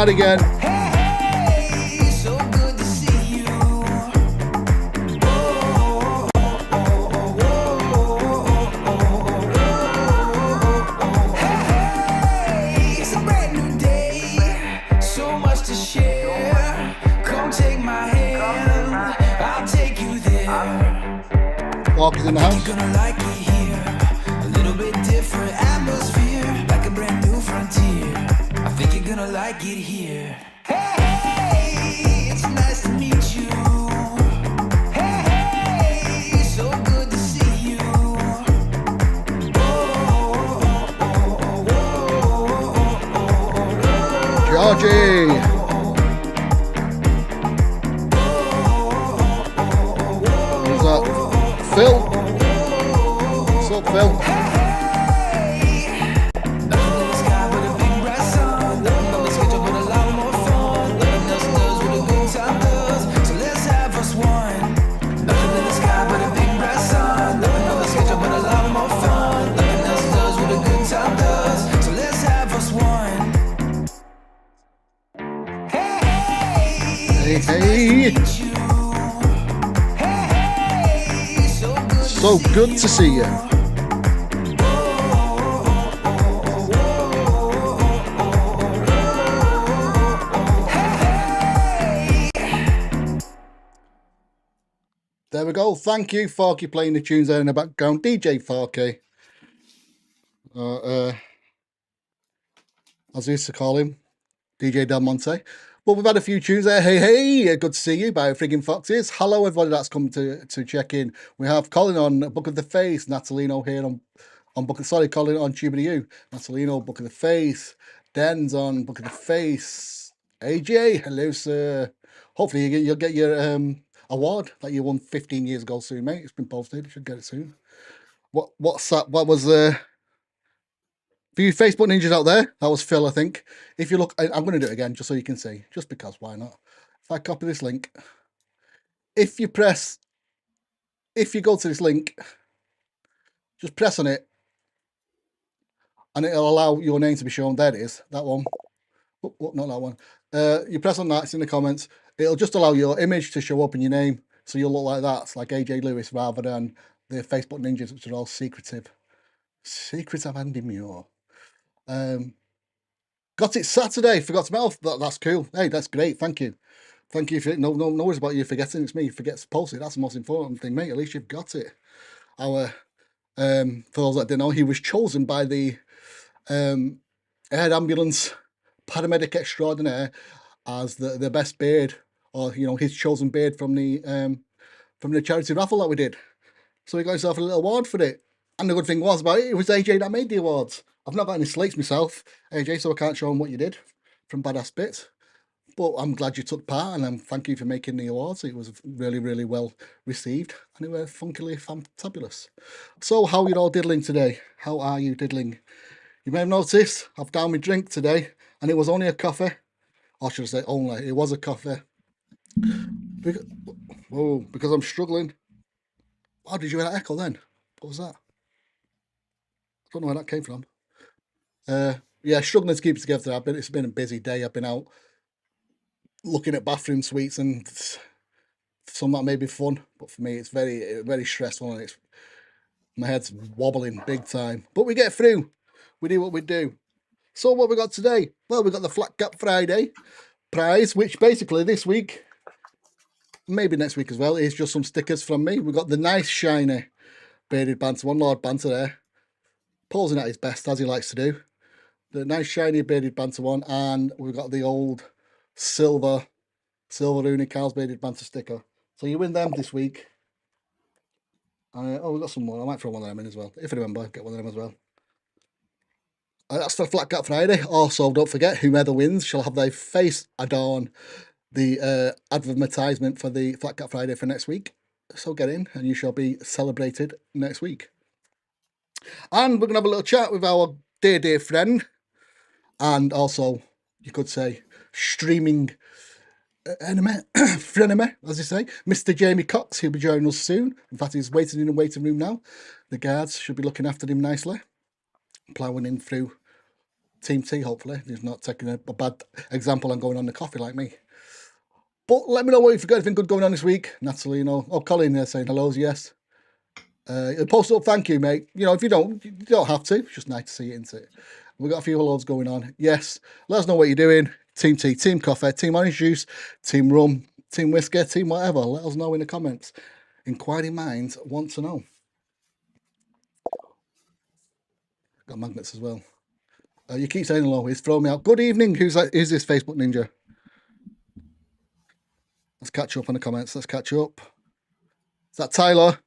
that again. Hey, so good to see you. Hey, it's a brand new day, so much to share. Come take my hand, I'll take you there. Walker's in the house. You're gonna like it here, a little bit different atmosphere, like a brand new frontier. I think you're gonna like it here. Hey, it's nice to meet you. Hey, so good to see you. Georgie. Who's that? Phil. What's up, Phil? Hey, so good to see you. There we go. Thank you, Forky, playing the tunes there in the background. DJ Forky. As I used to call him, DJ Del Monte. But we've had a few tunes there. Hey, good to see you by Friggin' Foxes. Hello, everybody that's come to check in. We have Colin on Book of the Face, Natalino here on Book of, sorry, Colin on Tube of You, Natalino, Book of the Face, Den's on Book of the Face, AJ, hello, sir. Hopefully you'll get your award that you won 15 years ago soon, mate. It's been posted. You should get it soon. What's that? What was for you Facebook ninjas out there, that was Phil, I think. If you look, I'm going to do it again just so you can see, just because, why not? If I copy this link, if you go to this link, just press on it, and it'll allow your name to be shown. There it is, that one. Oh, not that one. You press on that, it's in the comments. It'll just allow your image to show up in your name, so you'll look like that. It's like AJ Lewis, rather than the Facebook ninjas, which are all secretive. Secrets of Andy Muir. Got it Saturday. Forgot to mail. That's cool. Hey, that's great. Thank you. Thank you. No worries about you forgetting. It's me who forgets to post it. That's the most important thing, mate. At least you've got it. For those that didn't know, he was chosen by the air ambulance paramedic extraordinaire as the best bird, or his chosen bird from the charity raffle that we did. So he got himself a little award for it. And the good thing was about it was AJ that made the awards. I've not got any slates myself, AJ, so I can't show him what you did from Badass Bits. But I'm glad you took part, and thank you for making the awards. It was really, really well received, and it was funkily fantabulous. So how are you all diddling today? How are you diddling? You may have noticed I've downed my drink today, and it was only a coffee. Or should I say only, it was a coffee. Because I'm struggling. Oh, did you hear that echo then? What was that? I don't know where that came from. Yeah, struggling to keep it together. It's been a busy day. I've been out looking at bathroom suites, and some that may be fun, but for me it's very, very stressful, and my head's wobbling big time. But we get through. We do what we do. So what we got today? Well, we got the Flat Cap Friday prize, which basically this week, maybe next week as well, is just some stickers from me. We've got the nice shiny bearded Banter one, Lord Banter there, posing at his best as he likes to do. The nice shiny bearded Banter one, and we've got the old silver Rooney Carl's bearded Banter sticker. So you win them this week. We've got some more. I might throw one of them in as well. If I remember, get one of them as well. That's for Flat Cap Friday. Also, don't forget, whoever wins shall have their face adorn the advertisement for the Flat Cap Friday for next week. So get in, and you shall be celebrated next week. And we're going to have a little chat with our dear friend, and also, you could say, streaming frenemy, as you say, Mr. Jamie Cox. He'll be joining us soon. In fact, he's waiting in the waiting room now. The guards should be looking after him nicely, ploughing in through team tea, hopefully. He's not taking a bad example and going on the coffee like me. But let me know what you've got anything good going on this week. Natalie, Colin there saying hellos, yes. Post up, thank you, mate. If you don't have to. It's just nice to see it, isn't it? We've got a few hellos going on. Yes. Let us know what you're doing. Team tea, team coffee, team orange juice, team rum, team whiskey, team whatever. Let us know in the comments. Inquiring minds want to know. Got magnets as well. You keep saying hello. He's throwing me out. Good evening. Who's this Facebook ninja? Let's catch up on the comments. Let's catch up. Is that Tyler?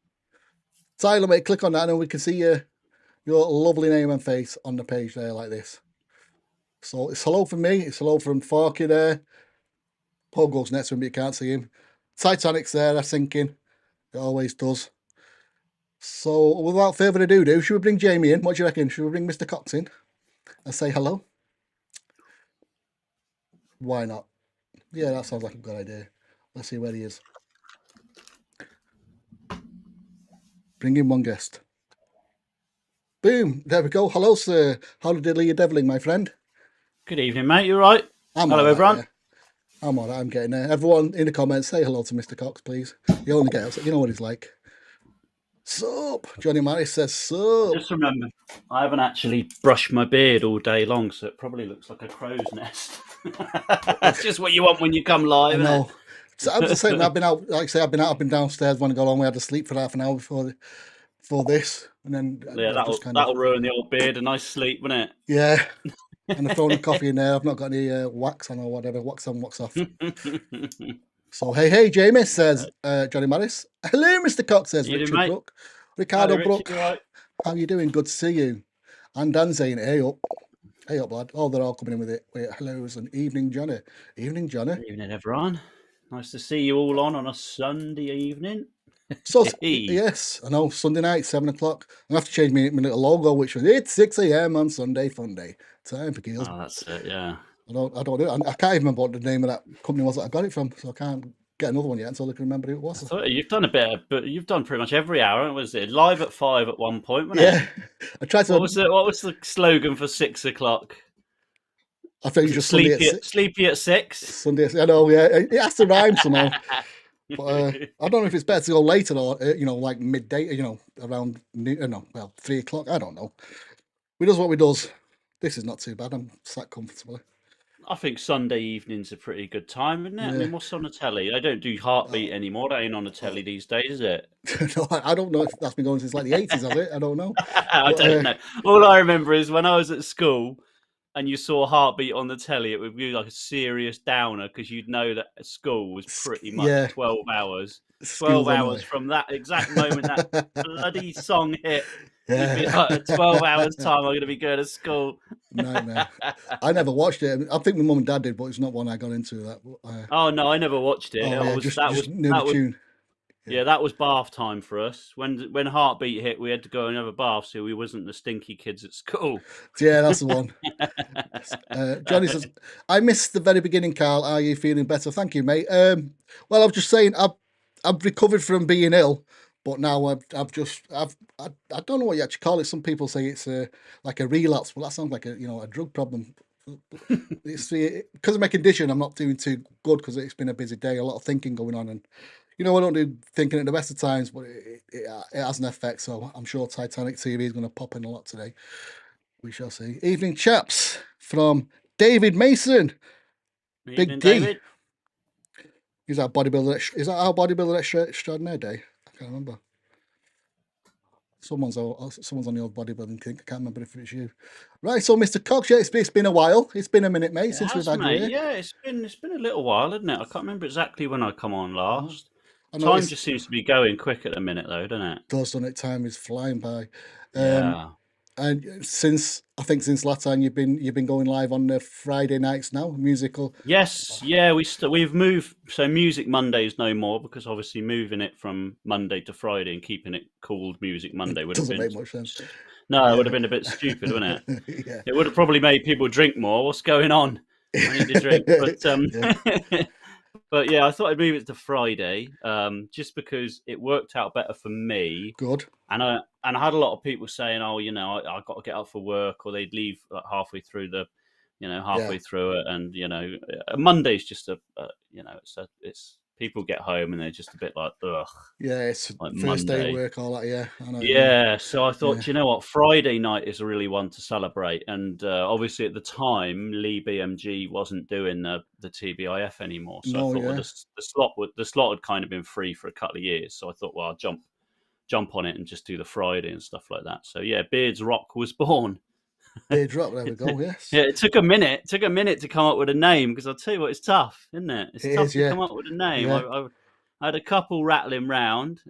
Tyler, mate, click on that and we can see your lovely name and face on the page there like this. So it's hello from me. It's hello from Forky there. Paul goes next to him, but you can't see him. Titanic's there, that's sinking. It always does. So without further ado, should we bring Jamie in? What do you reckon? Should we bring Mr. Cox in and say hello? Why not? Yeah, that sounds like a good idea. Let's see where he is. Bring in one guest. Boom, there we go. Hello, sir. How the diddly you deviling, my friend? Good evening, mate. You all right? Hello, everyone. Yeah. I'm all right. I'm getting there. Everyone in the comments, say hello to Mr. Cox, please. You only get upset. You know what he's like. Sup? Johnny Maris says sup. Just remember, I haven't actually brushed my beard all day long, so it probably looks like a crow's nest. That's just what you want when you come live. I know. So I'm just saying, I've been out. Like I say, I've been downstairs when I got on. We had to sleep for half an hour before this, and then yeah, that'll ruin the old beard. A nice sleep, won't it? Yeah. And I've thrown the coffee in there. I've not got any wax on or whatever. Wax on, wax off. So, hey, Jamie, says Johnny Maris. Hello, Mr. Cox, says Richard Brook. Ricardo Brook. Right. How you doing? Good to see you. And Dan saying, hey up. Hey up, lad. Oh, they're all coming in with it. Wait, hellos and evening, Johnny. Evening, Johnny. Good evening, everyone. Nice to see you all on a Sunday evening. So, yes, I know, Sunday night, 7 o'clock. I have to change my little logo, which was, it's 6 a.m. on Sunday Funday. Time for girls. Oh, that's it, yeah. I don't do it. I can't even remember what the name of that company was that I got it from, so I can't get another one yet until I can remember who it was. You've done but you've done pretty much every hour. Was it live at 5 at one point? Wasn't it? I tried to. What was the slogan for 6 o'clock? I think you just sleepy at 6. Sunday, I know. Yeah, it has to rhyme somehow. But I don't know if it's better to go later or like midday. Around 3 o'clock. I don't know. We does what we does. This is not too bad. I'm sat comfortably. I think Sunday evening's a pretty good time, isn't it? Yeah. I mean, what's on the telly? I don't do Heartbeat anymore. That ain't on the telly these days, is it? No, I don't know if that's been going since like the 80s, has it? I don't know. I don't know. All I remember is when I was at school and you saw Heartbeat on the telly, it would be like a serious downer because you'd know that school was pretty much 12 hours. 12 hours from that exact moment that bloody song hit. Yeah. Be like, 12 hours time, I'm going to be going to school. No. I never watched it. I think my mum and dad did, but it's not one I got into. That. Oh, no, I never watched it. That was bath time for us. When Heartbeat hit, we had to go and have a bath so we wasn't the stinky kids at school. Yeah, that's the one. Johnny says, I missed the very beginning, Carl. Are you feeling better? Thank you, mate. Well, I was just saying, I've recovered from being ill. But now I don't know what you actually call it. Some people say it's like a relapse. Well, that sounds like a drug problem. It's because of my condition. I'm not doing too good because it's been a busy day. A lot of thinking going on, and I don't do thinking at the best of times, but it has an effect. So I'm sure Titanic TV is going to pop in a lot today. We shall see. Evening, chaps, from David Mason. Evening, Big D. David. Is that bodybuilder? Is that our bodybuilder extraordinaire day? I can't remember. Someone's on the old bodybuilding thing. I can't remember if it's you. Right, so Mr. Cox, it's been a while. It's been a minute, mate, since we've had you here. Yeah, it's been a little while, isn't it? I can't remember exactly when I come on last. Time just seems to be going quick at the minute, though, doesn't it? Doesn't it? Time is flying by. Yeah. And since last time you've been going live on the Friday nights now, musical. Yes, yeah, we've moved. So Music Mondays no more because obviously moving it from Monday to Friday and keeping it called Music Monday doesn't make much sense. No, it would have been a bit stupid, wouldn't it? Yeah. It would have probably made people drink more. What's going on? I need to drink, but But yeah, I thought I'd move it to Friday, just because it worked out better for me. Good. And I had a lot of people saying, "Oh, I got to get up for work," or they'd leave like Yeah. halfway through it, and Monday's just it's people get home and they're just a bit like, ugh, Yeah, it's like first day of Monday. work, all that. Yeah, I know what you mean. Yeah, so I thought, Yeah. do you know what? Friday night is really one to celebrate, and obviously at the time, Lee BMG wasn't doing the TBIF anymore. So I No, thought, well, yeah. the slot had kind of been free for a couple of years. So I thought, well, I'll jump on it and just do the Friday and stuff like that. So yeah, Beards Rock was born. Beer drop. There we go. Yes, Yeah, it took a minute. It took a minute to come up with a name because I'll tell you what, it's tough, isn't it? It's it tough is. to Yeah, come up with a name. yeah. I had a couple rattling round.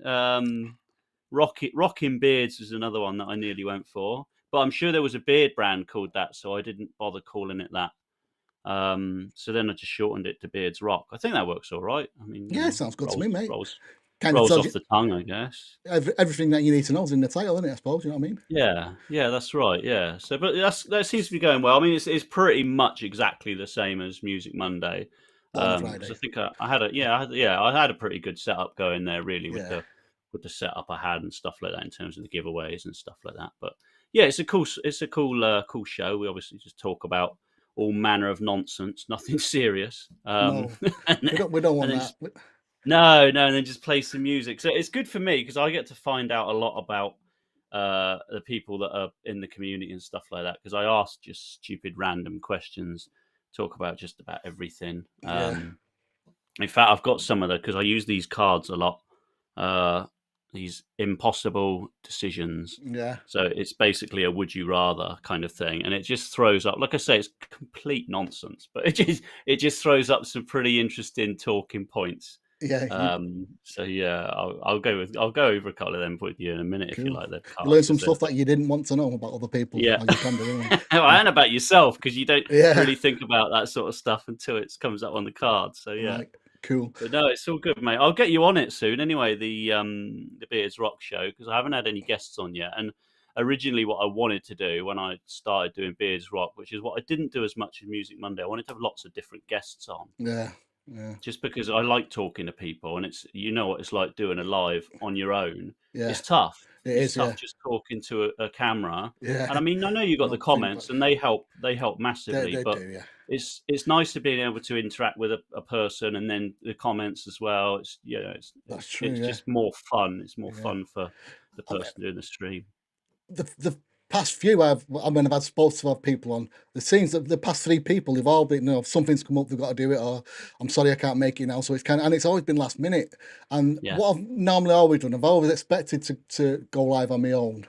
Rocking Beards was another one that I nearly went for, but I'm sure there was a beard brand called that, so I didn't bother calling it that. So then I just shortened it to Beards Rock. I think that works all right. I mean, Yeah, sounds good to me, mate. rolls Kind of rolls tells off you the tongue, I guess. everything that you need to know is in the title, isn't it? I suppose you know what I mean. Yeah, that's right. Yeah. So, but that seems to be going well. I mean, it's pretty much exactly the same as Music Monday, But on a because I Friday. think I had I had a pretty good setup going there, really, with Yeah. the setup I had and stuff like that in terms of the giveaways and stuff like that. But yeah, it's a cool show. We obviously just talk about all manner of nonsense, nothing serious. No, And, we don't and want then that. just no, and then just play some music. So it's good for me because I get to find out a lot about the people that are in the community and stuff like that. Because I ask just stupid random questions, talk about just about everything. Yeah, In fact, I've got some of the because I use these cards a lot. These impossible decisions. yeah, So it's basically a would you rather kind of thing, and it just throws up. Like I say, it's complete nonsense, but it just throws up some pretty interesting talking points. yeah. So yeah, I'll go over a couple of them with you in a minute if you Cool. like the You learn cards some because stuff that you didn't want to know about other people, yeah, as you can do, anyway. Yeah, and about yourself because you don't yeah. really think about that sort of stuff until it comes up on the card. So yeah. Right. Cool. But no, it's all good, mate. I'll get you on it soon. Anyway, the Beards Rock show because I haven't had any guests on yet. And originally, what I wanted to do when I started doing Beards Rock, which is what I didn't do as much in Music Monday, I wanted to have lots of different guests on, Yeah, yeah, just because I like talking to people, and it's what it's like doing a live on your own. yeah. It's tough. It It's is. tough Yeah, just talking to a camera. yeah. And I mean, I know you got the Not think, but comments, and they help. They help they, massively, they but do. Yeah, it's nice to being able to interact with a person and then the comments as well. It's that's true. it's Yeah, just more fun. It's more yeah. fun for the I mean, person doing the stream. the past few I've had supposed to have people on. The scenes that the past three people they've all been something's come up, they've got to do it, or I'm sorry I can't make it now. So it's and it's always been last minute. And Yeah, what I've normally always done, I've always expected to go live on my own,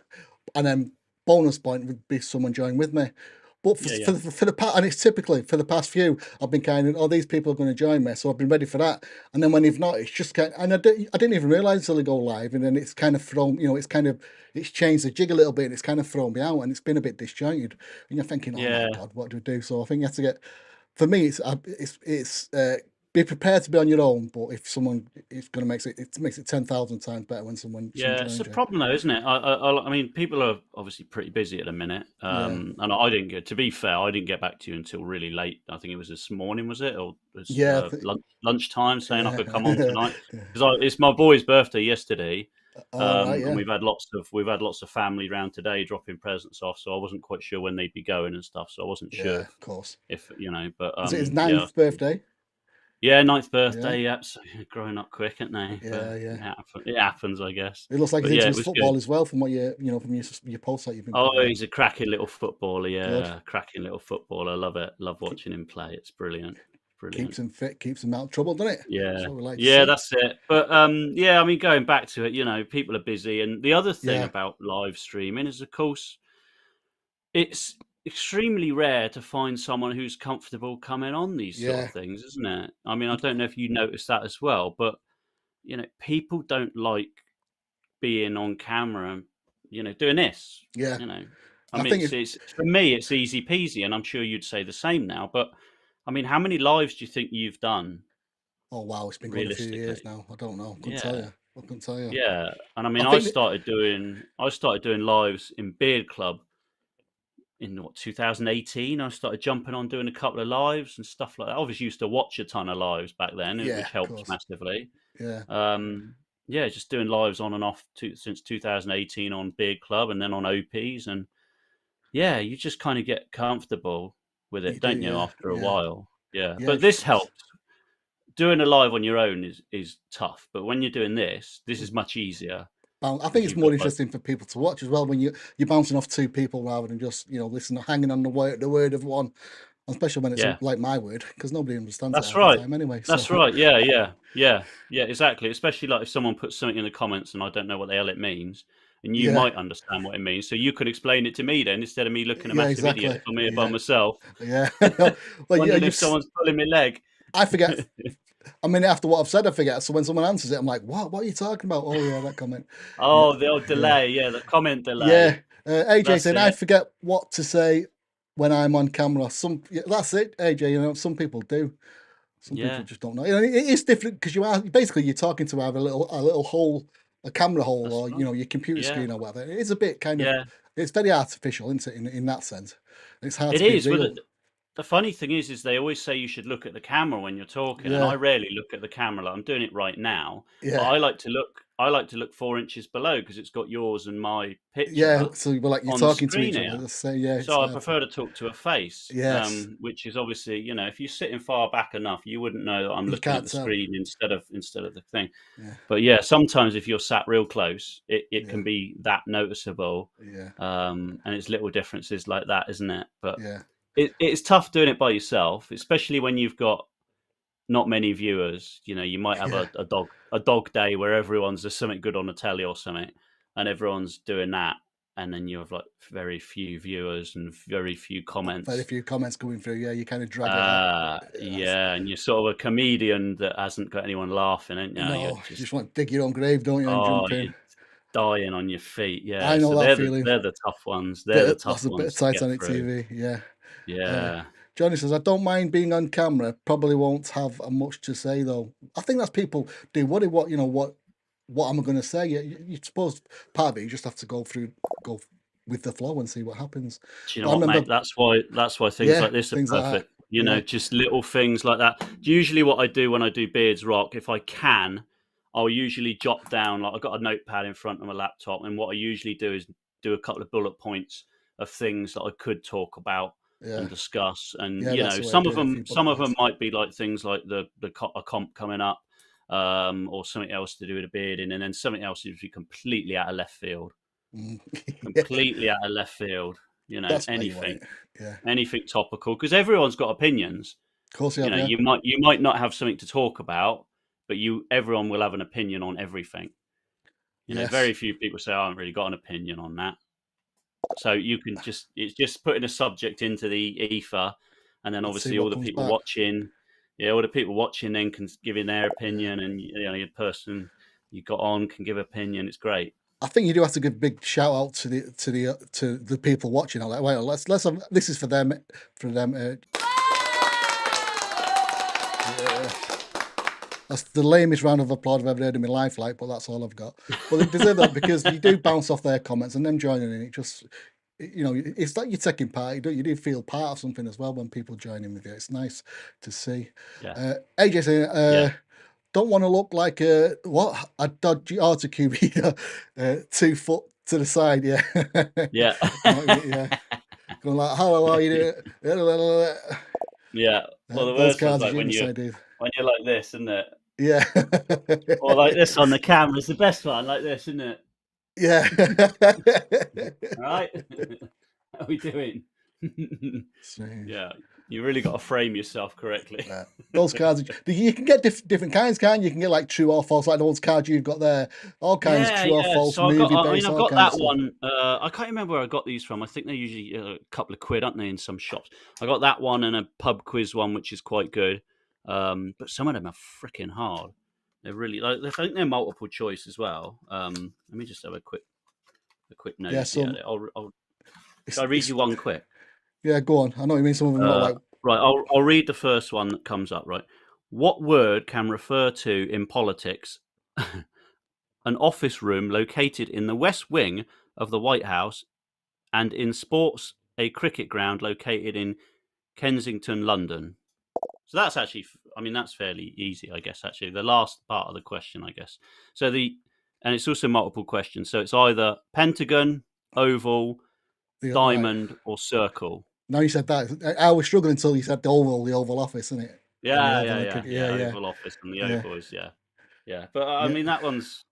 and then bonus point would be someone join with me. But yeah, yeah, for the past, and it's typically for the past few, I've been kind of, oh, these people are going to join me, so I've been ready for that. And then when they've not, it's just kind, and I didn't even realize until they go live, and then it's kind of thrown, it's changed the jig a little bit, and it's kind of thrown me out, and it's been a bit disjointed. And you're thinking, oh my yeah, god, what do we do? So I think you have to get, for me, it's be prepared to be on your own, but if someone is going to makes it 10,000 times better when someone yeah. It's a joins you. problem though, isn't it? I mean, people are obviously pretty busy at the minute. Yeah, And I didn't get. To be fair, I didn't get back to you until really late. I think it was this morning, was it, or it was yeah, lunchtime, saying I yeah. could come on tonight because it's my boy's birthday yesterday. All right, And yeah, we've had lots of family round today dropping presents off, so I wasn't quite sure when they'd be going and stuff. So I wasn't yeah, sure of course. if but Is it his yeah, ninth birthday? yeah, ninth Yeah, birthday. Yep, so growing up quick, aren't they? But yeah, yeah. it happens, I guess. It looks like But he's yeah, into it his was good. football as well, from what from your posts that you've been Oh, putting on. he's a cracking little footballer. Good. Yeah, cracking little footballer. I love it. Love Keep, watching him play. It's brilliant, brilliant. keeps him fit, keeps him out of trouble, doesn't it? That's Yeah, what we like to yeah, see. that's it. But yeah, I mean, going back to it, people are busy, and the other thing Yeah, about live streaming is, of course, it's extremely rare to find someone who's comfortable coming on these sort of yeah, things, isn't it? I mean, I don't know if you noticed that as well, but people don't like being on camera and doing this. yeah. You know, I I mean, think it's for me, it's easy peasy, and I'm sure you'd say the same now. But I mean, how many lives do you think you've done oh wow, it's been going a few years realistically? now. I don't know. Couldn't tell Yeah, you. I couldn't tell you. yeah. And I I mean, think that, I started doing lives in Beard Club in 2018, I started jumping on doing a couple of lives and stuff like that. Obviously, used to watch a ton of lives back then, Yeah, which of helps course. massively. Yeah. Yeah, just doing lives on and off since 2018 on Beard Club and then on OPs, and yeah, you just kind of get comfortable with You it, do, don't you? yeah. After a Yeah. while, yeah. Yeah. But this helps. Doing a live on your own is tough, but when you're doing this is much easier I think because it's you've more got like interesting for people to watch as well when you're bouncing off two people rather than just listen, hanging on the word of one, especially when it's yeah. like my word, because nobody understands it That's half the right. time anyway. That's So right. Yeah, exactly. Especially like if someone puts something in the comments and I don't know what the hell it means, and you yeah, might understand what it means, so you could explain it to me then instead of me looking a yeah, massive idiot exactly. if I'm here by Yeah, myself, yeah. Well, yeah, wondering if someone's pulling my leg. I forget. A minute after what I've said, I forget. So when someone answers it, I'm like, "What? What are you talking about?" Oh yeah, that comment. Yeah, Oh, the old yeah, delay. Yeah, the comment yeah. delay. AJ That's saying I it. forget what to say when I'm on camera. That's it, AJ. Some people do. Some people Yeah, just don't know. It is different because you're talking to either a little hole, a camera hole, that's or right. your computer Yeah, screen or whatever. It is a bit kind of. yeah. It's very artificial, isn't it? In that sense, it's hard It to be is. Well, real. the funny thing is they always say you should look at the camera when you're talking, and I Yeah, rarely look at the camera. Like I'm doing it right now, but yeah, I like to look. I like to look 4 inches below because it's got yours and my yeah. picture So you're on the talking to screen each other. here. Just say, yeah, it's So I hard. prefer to talk to a face, Yes, which is obviously, if you're sitting far back enough, you wouldn't know that I'm you looking at can't the tell. screen instead of the thing. Yeah, But yeah, sometimes if you're sat real close, it yeah, can be that noticeable, yeah, and it's little differences like that, isn't it? But yeah, it's tough doing it by yourself, especially when you've got not many viewers. You might have yeah. a dog day where there's something good on the telly or something, and everyone's doing that, and then you have like very few viewers and very few Very comments. few comments coming through. Yeah, you kind of drag it out. Yeah, Yeah, and you're sort of a comedian that hasn't got anyone laughing, ain't you? You're no, you just just want to dig your own grave, don't you, and jump you're in. dying on your feet. Yeah, I know so that feeling. they're the tough ones. They're the That's tough a bit of ones to get Titanic through. TV. Yeah. Uh, Yeah, Johnny says, I don't mind being on camera. Probably won't have much to say though. I think that's people do. What am I going to say? You suppose part of it you just have to go with the flow and see what happens. do you know But I what, remember, mate? That's why things yeah, like this are things like that. perfect. Yeah, Just little things like that. Usually, what I do when I do Beards Rock, if I can, I'll usually jot down. Like I've got a notepad in front of my laptop, and what I usually do is do a couple of bullet points of things that I could talk about and yeah, discuss. And yeah. That's the way I some do of it. A them, few bullet some of them points. might be like things like a comp coming up, or something else to do with a bearding, and then something else is completely out of left field. Mm. Yeah, Completely out of left field. that's why you want Anything it. Yeah, anything topical because everyone's got opinions. of course you have. Yeah, You might not have something to talk about, but everyone will have an opinion on everything. yes. Very few people say, I haven't really got an opinion on that. So it's just putting a subject into the ether, and then Let's see obviously what comes back. all the people watching then can give in their opinion, and the person you got on can give opinion. It's great. I think you do have to give a big shout out to the people watching. I'm like, well, let's have, this is for them, for them. Yeah. That's the lamest round of applause I've ever heard in my life, like, but that's all I've got. But they deserve that because you do bounce off their comments and them joining in. It just, it's like you're taking part. You do feel part of something as well when people join in with you. It's nice to see. Yeah, AJ saying, yeah, don't want to look like a dodgy autocue, 2 foot to the side. Yeah, yeah. yeah. Going like, hello, how are you doing? Yeah. Well, the Those worst one's cards are like when genius, you I do. when you're like this, isn't it? Yeah. Or like this on the camera is the best one, like this, isn't it? Yeah. All right. How are we doing? Strange. Yeah, you really got to frame yourself correctly. Those cards, you can get different kinds, can you? You can get like true or false, like those cards you've got there. All kinds, Yeah, true or yeah. false, So I got. movie I mean, based, I've all got kinds of that stuff. one. I can't remember where I got these from. I think they're usually a couple of quid, aren't they, in some shops? I got that one and a pub quiz one, which is quite good. But some of them are freaking hard. They're really like. I think they're multiple choice as well. Let me just have a quick Yeah, nosy at some it. Shall I read you one quick? yeah, go on. I know what you mean. Some of them got like Right, I'll read the first one that comes up. Right, what word can refer to in politics an office room located in the West Wing of the White House, and in sports a cricket ground located in Kensington, London. So that's actually, I mean, that's fairly easy, I guess, actually. The last part of the question, I guess. So and it's also multiple questions. So it's either pentagon, oval, diamond, right. or circle. Now you said that, I was struggling until you said the Oval Office, isn't it? And the Oval and cricket. Yeah, yeah. Oval Office and the Yeah. Ovals, yeah. But I Yeah. mean, that one's,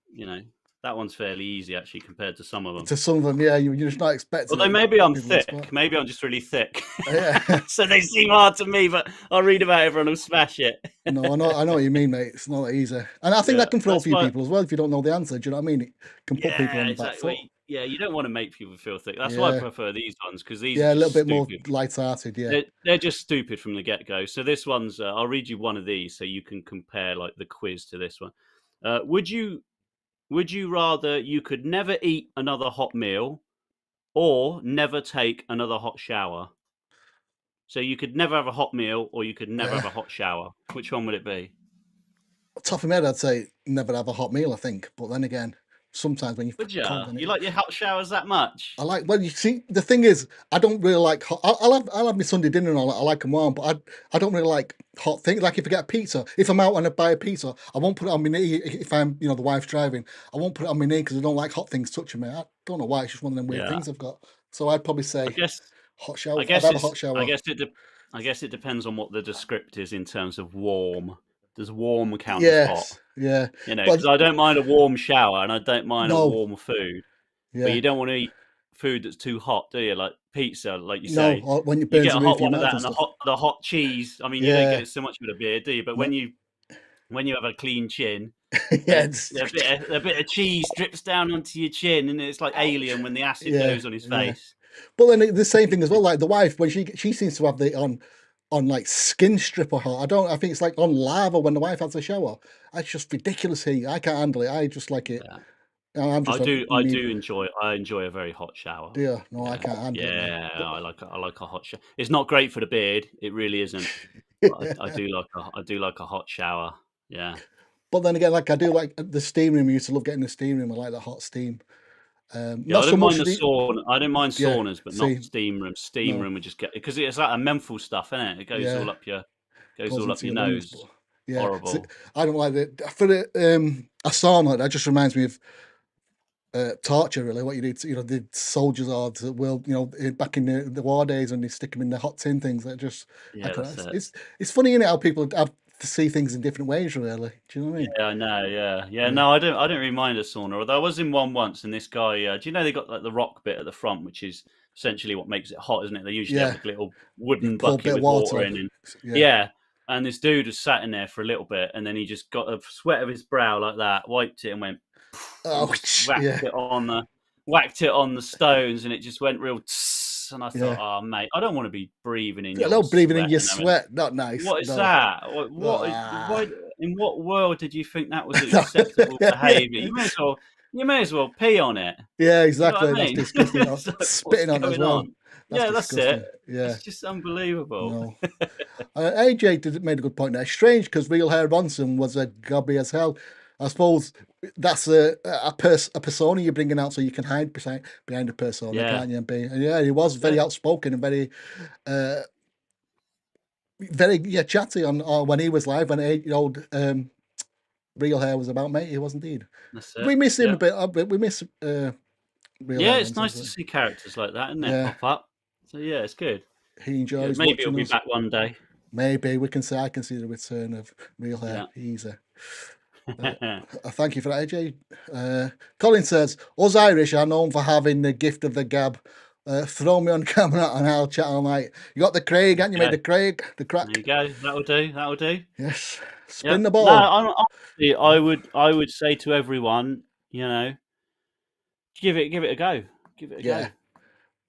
that one's fairly easy actually compared to some of them. To some of them, yeah, you're just not expecting. Although maybe I'm thick. Maybe I'm just really thick. Yeah. So they seem hard to me, but I'll read about it, everyone will smash it. No, I know what you mean, mate. It's not that easy. And I think that can throw a few people as well if you don't know the answer. Do you know what I mean? It can put people on the back foot. Yeah, you don't want to make people feel thick. That's why I prefer these ones, because these are a little bit stupid. more light-hearted. Yeah, they're just stupid from the get-go. So this one's I'll read you one of these so you can compare like the quiz to this one. Would you rather you could never eat another hot meal or never take another hot shower? So you could never have a hot meal or you could never have a hot shower. Which one would it be? Top of my head, I'd say never have a hot meal, I think. But then again, sometimes when Would you? You like your hot showers that much? I like, well, you see, the thing is, I don't really like hot. I'll have my Sunday dinner and all that. I like them warm, but I don't really like hot things. Like if I get a pizza, if I'm out and I buy a pizza, I won't put it on my knee. If I'm, the wife's driving, I won't put it on my knee because I don't like hot things touching me. I don't know why. It's just one of them weird things I've got. So I'd probably say hot shower. I'd have a hot shower. I guess it depends on what the descript is in terms of warm. Does warm count as hot? Yeah. Because I don't mind a warm shower and I don't mind a warm food. Yeah. But you don't want to eat food that's too hot, do you? Like pizza, like you say. No, when you get a hot one of that and the hot cheese. I mean, you don't get it so much with a beer, do you? But when you have a clean chin, a bit of cheese drips down onto your chin, and it's like Alien when the acid goes on his face. But then the same thing as well. Like the wife, when she seems to have the on like skin stripper hot. I think it's like on lava when the wife has a shower. It's just ridiculous heat. I can't handle it. I just like it. Yeah. I enjoy a very hot shower. Yeah, no, I can't handle it. Yeah, I like a hot shower. It's not great for the beard. It really isn't. I do like a hot shower. Yeah. But then again, like I do like the steam room. I used to love getting the steam room. I like the hot steam. I don't mind the sauna. I don't mind saunas, but not steam rooms. Steam room would just get, because it's like a menthol stuff, isn't it? It goes all up your nose. Yeah, horrible. So I don't like it. For a sauna, that just reminds me of torture. Really, what you do to, the soldiers are back in the war days when they stick them in the hot tin things. That just it's funny, isn't it, how people have to see things in different ways, really. Do you know what I mean? Yeah, I know. Yeah. No, I don't really mind a sauna. Although I was in one once, and this guy, do you know they got like the rock bit at the front, which is essentially what makes it hot, isn't it? They usually have like a little wooden bucket with water in, and and this dude was sat in there for a little bit, and then he just got a sweat of his brow like that, wiped it, and went, whacked it on the stones, and it just went real. And I thought, oh mate, I don't want to be breathing in your sweat. Not nice. What is that? What in what world did you think that was acceptable behaviour? You may as well pee on it. Yeah, exactly. You know that's disgusting. Spitting on it as well. That's it. Yeah, it's just unbelievable. No. AJ made a good point there. Strange, because Real Hair Bronson was a gobby as hell. I suppose that's a persona you're bringing out so you can hide behind a persona, can't you? He was very outspoken and very chatty on when he was live, when 8-year-old Real Hair was about, mate. He was indeed. We miss him a bit. We miss Real Hair. It's nice to see characters like that, isn't it? Pop up. So it's good. He enjoys. Maybe he'll be back one day. Maybe I can see the return of Real Hair. Easy. Thank you for that, AJ. Colin says, us Irish are known for having the gift of the gab. Throw me on camera and I'll chat all night. You got the Craig, haven't you, made the Craig? The crack. There you go. That'll do. Yes. Spin the ball. No, honestly, I would say to everyone, give it a go. Give it a go.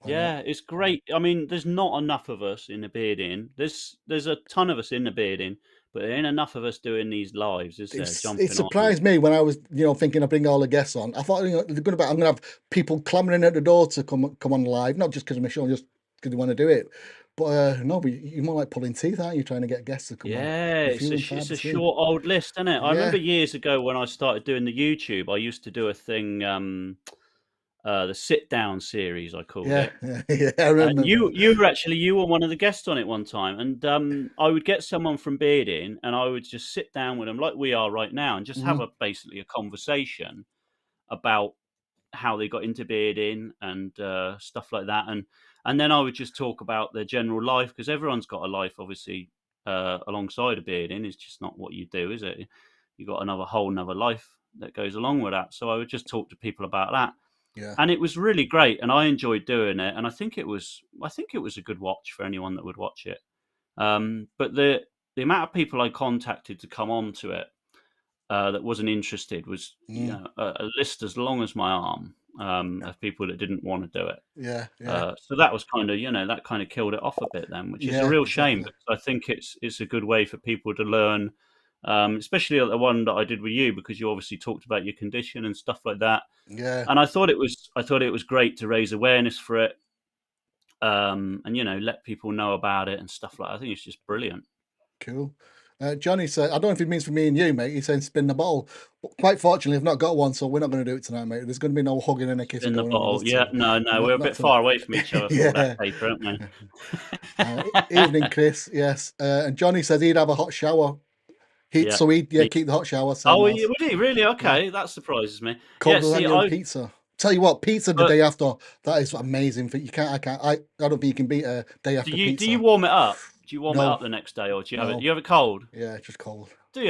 Yeah, it's great. I mean, there's not enough of us in the beard in. There's a ton of us in the beard in, but there ain't enough of us doing these lives, is there? It surprised me when I was, thinking of bringing all the guests on. I thought, I'm going to have people clamoring at the door to come on live, not just because of my show, just because they want to do it. But no, but you're more like pulling teeth, aren't you, trying to get guests to come on? Yeah, it's a short old list, isn't it? I remember years ago when I started doing the YouTube, I used to do a thing. the sit down series, I called Yeah, it. yeah, I And remember. you were one of the guests on it one time, and I would get someone from Bearding, and I would just sit down with them like we are right now, and just have basically a conversation about how they got into bearding and stuff like that, and then I would just talk about their general life, because everyone's got a life, obviously, alongside of bearding. It's just not what you do, is it? You got whole another life that goes along with that. So I would just talk to people about that, Yeah. and it was really great, and I enjoyed doing it, and I think it was a good watch for anyone that would watch it. But the amount of people I contacted to come on to it that wasn't interested was a list as long as my arm of people that didn't want to do it. Yeah, yeah, So that was kind of that kind of killed it off a bit then, which is a yeah, real shame, exactly. because I think it's a good way for people to learn, especially the one that I did with you, because you obviously talked about your condition and stuff like that. Yeah, And I thought it was great to raise awareness for it, and let people know about it and stuff like that. I think it's just brilliant. cool. Johnny said, I don't know if it means for me and you, mate. He's saying spin the bottle. But quite fortunately, I've not got one, so we're not going to do it tonight, mate. There's going to be no hugging and a kissing In the going on with bottle, us yeah. two. No, we're a Not bit tonight. far away from each other for all that paper, aren't we? Evening, Chris. Yes. And Johnny says he'd have a hot shower. Yeah. He'd keep the hot shower. Same Oh, as. would he really? Okay, that surprises me. Yeah, Cold see, lasagna and pizza. Tell you what, pizza the but day after, that is amazing. I don't think you can beat a day after do pizza. you warm it up? Do you warm it No. up the next day, or do you have it? No. You have it cold? Yeah, just cold. Do you?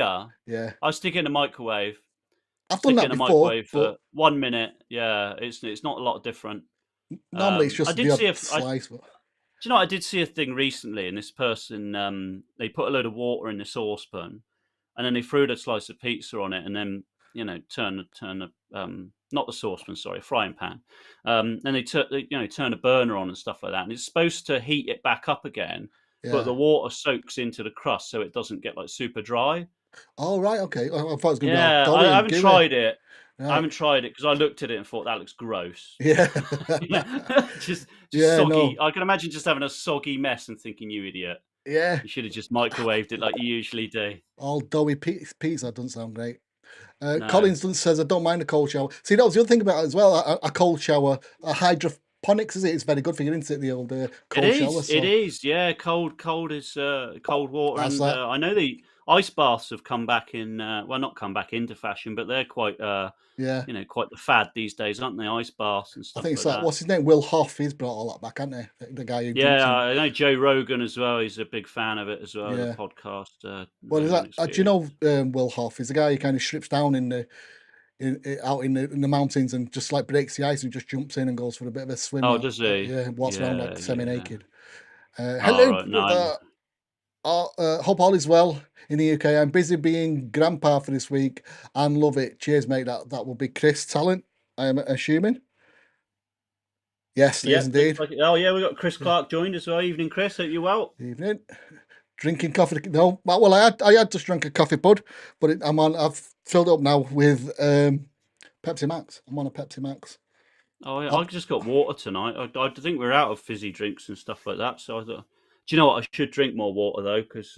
Yeah. I stick it in the microwave. I've done Stick it that in the before, microwave for but 1 minute. Yeah, it's not a lot different. normally it's I just did the see odd slice. But do you know? I did see a thing recently, and this person they put a load of water in the saucepan, and then they threw the slice of pizza on it, and then turn the not the saucepan, sorry, frying pan. And they turn the burner on and stuff like that, and it's supposed to heat it back up again, but yeah. the water soaks into the crust, so it doesn't get like super dry. Oh, right. Okay. I thought it was going to be all Yeah, doughy I and haven't gooey. tried it. I Right. haven't tried it because I looked at it and thought that looks gross. Yeah. Just Yeah, soggy. no. I can imagine just having a soggy mess and thinking, you idiot. Yeah. You should have just microwaved it like you usually do. All doughy pizza doesn't sound great. No. Collins says, I don't mind a cold shower. See, that was the other thing about it as well. A cold shower, a hydroponics, is it? It's very good for you, isn't it? The old cold shower. So It is. Yeah, cold is cold water, that's and that. I know the ice baths have come back in. Well, not come back into fashion, but they're quite Yeah. quite the fad these days, aren't they? Ice baths and I stuff think it's like like, that. what's his name? Will Hoff. He's brought all that back, hasn't he? The guy who jumps Yeah, in. I know Joe Rogan as well. He's a big fan of it as well. The Yeah. podcast. Well, is Rogan that? Do you know Experience. Will Hoff? He's the guy who kind of strips down out in the mountains and just like breaks the ice and just jumps in and goes for a bit of a swim. Oh, does he? Yeah, walks around Yeah, like yeah. semi-naked. All Hello, right, no. hope all is well in the UK. I'm busy being grandpa for this week and love it. Cheers, mate. That will be Chris Talent, I am assuming. Yes, it is Yep, indeed. looks like it. Oh yeah, we got Chris Clark joined as well. Evening, Chris. Hope you're well. Evening. Drinking coffee. No, well, I had just drunk a coffee bud, but I've filled up now with Pepsi Max. I'm on a Pepsi Max. Oh yeah, I just got water tonight. I think we're out of fizzy drinks and stuff like that. So I thought, do you know what? I should drink more water though, because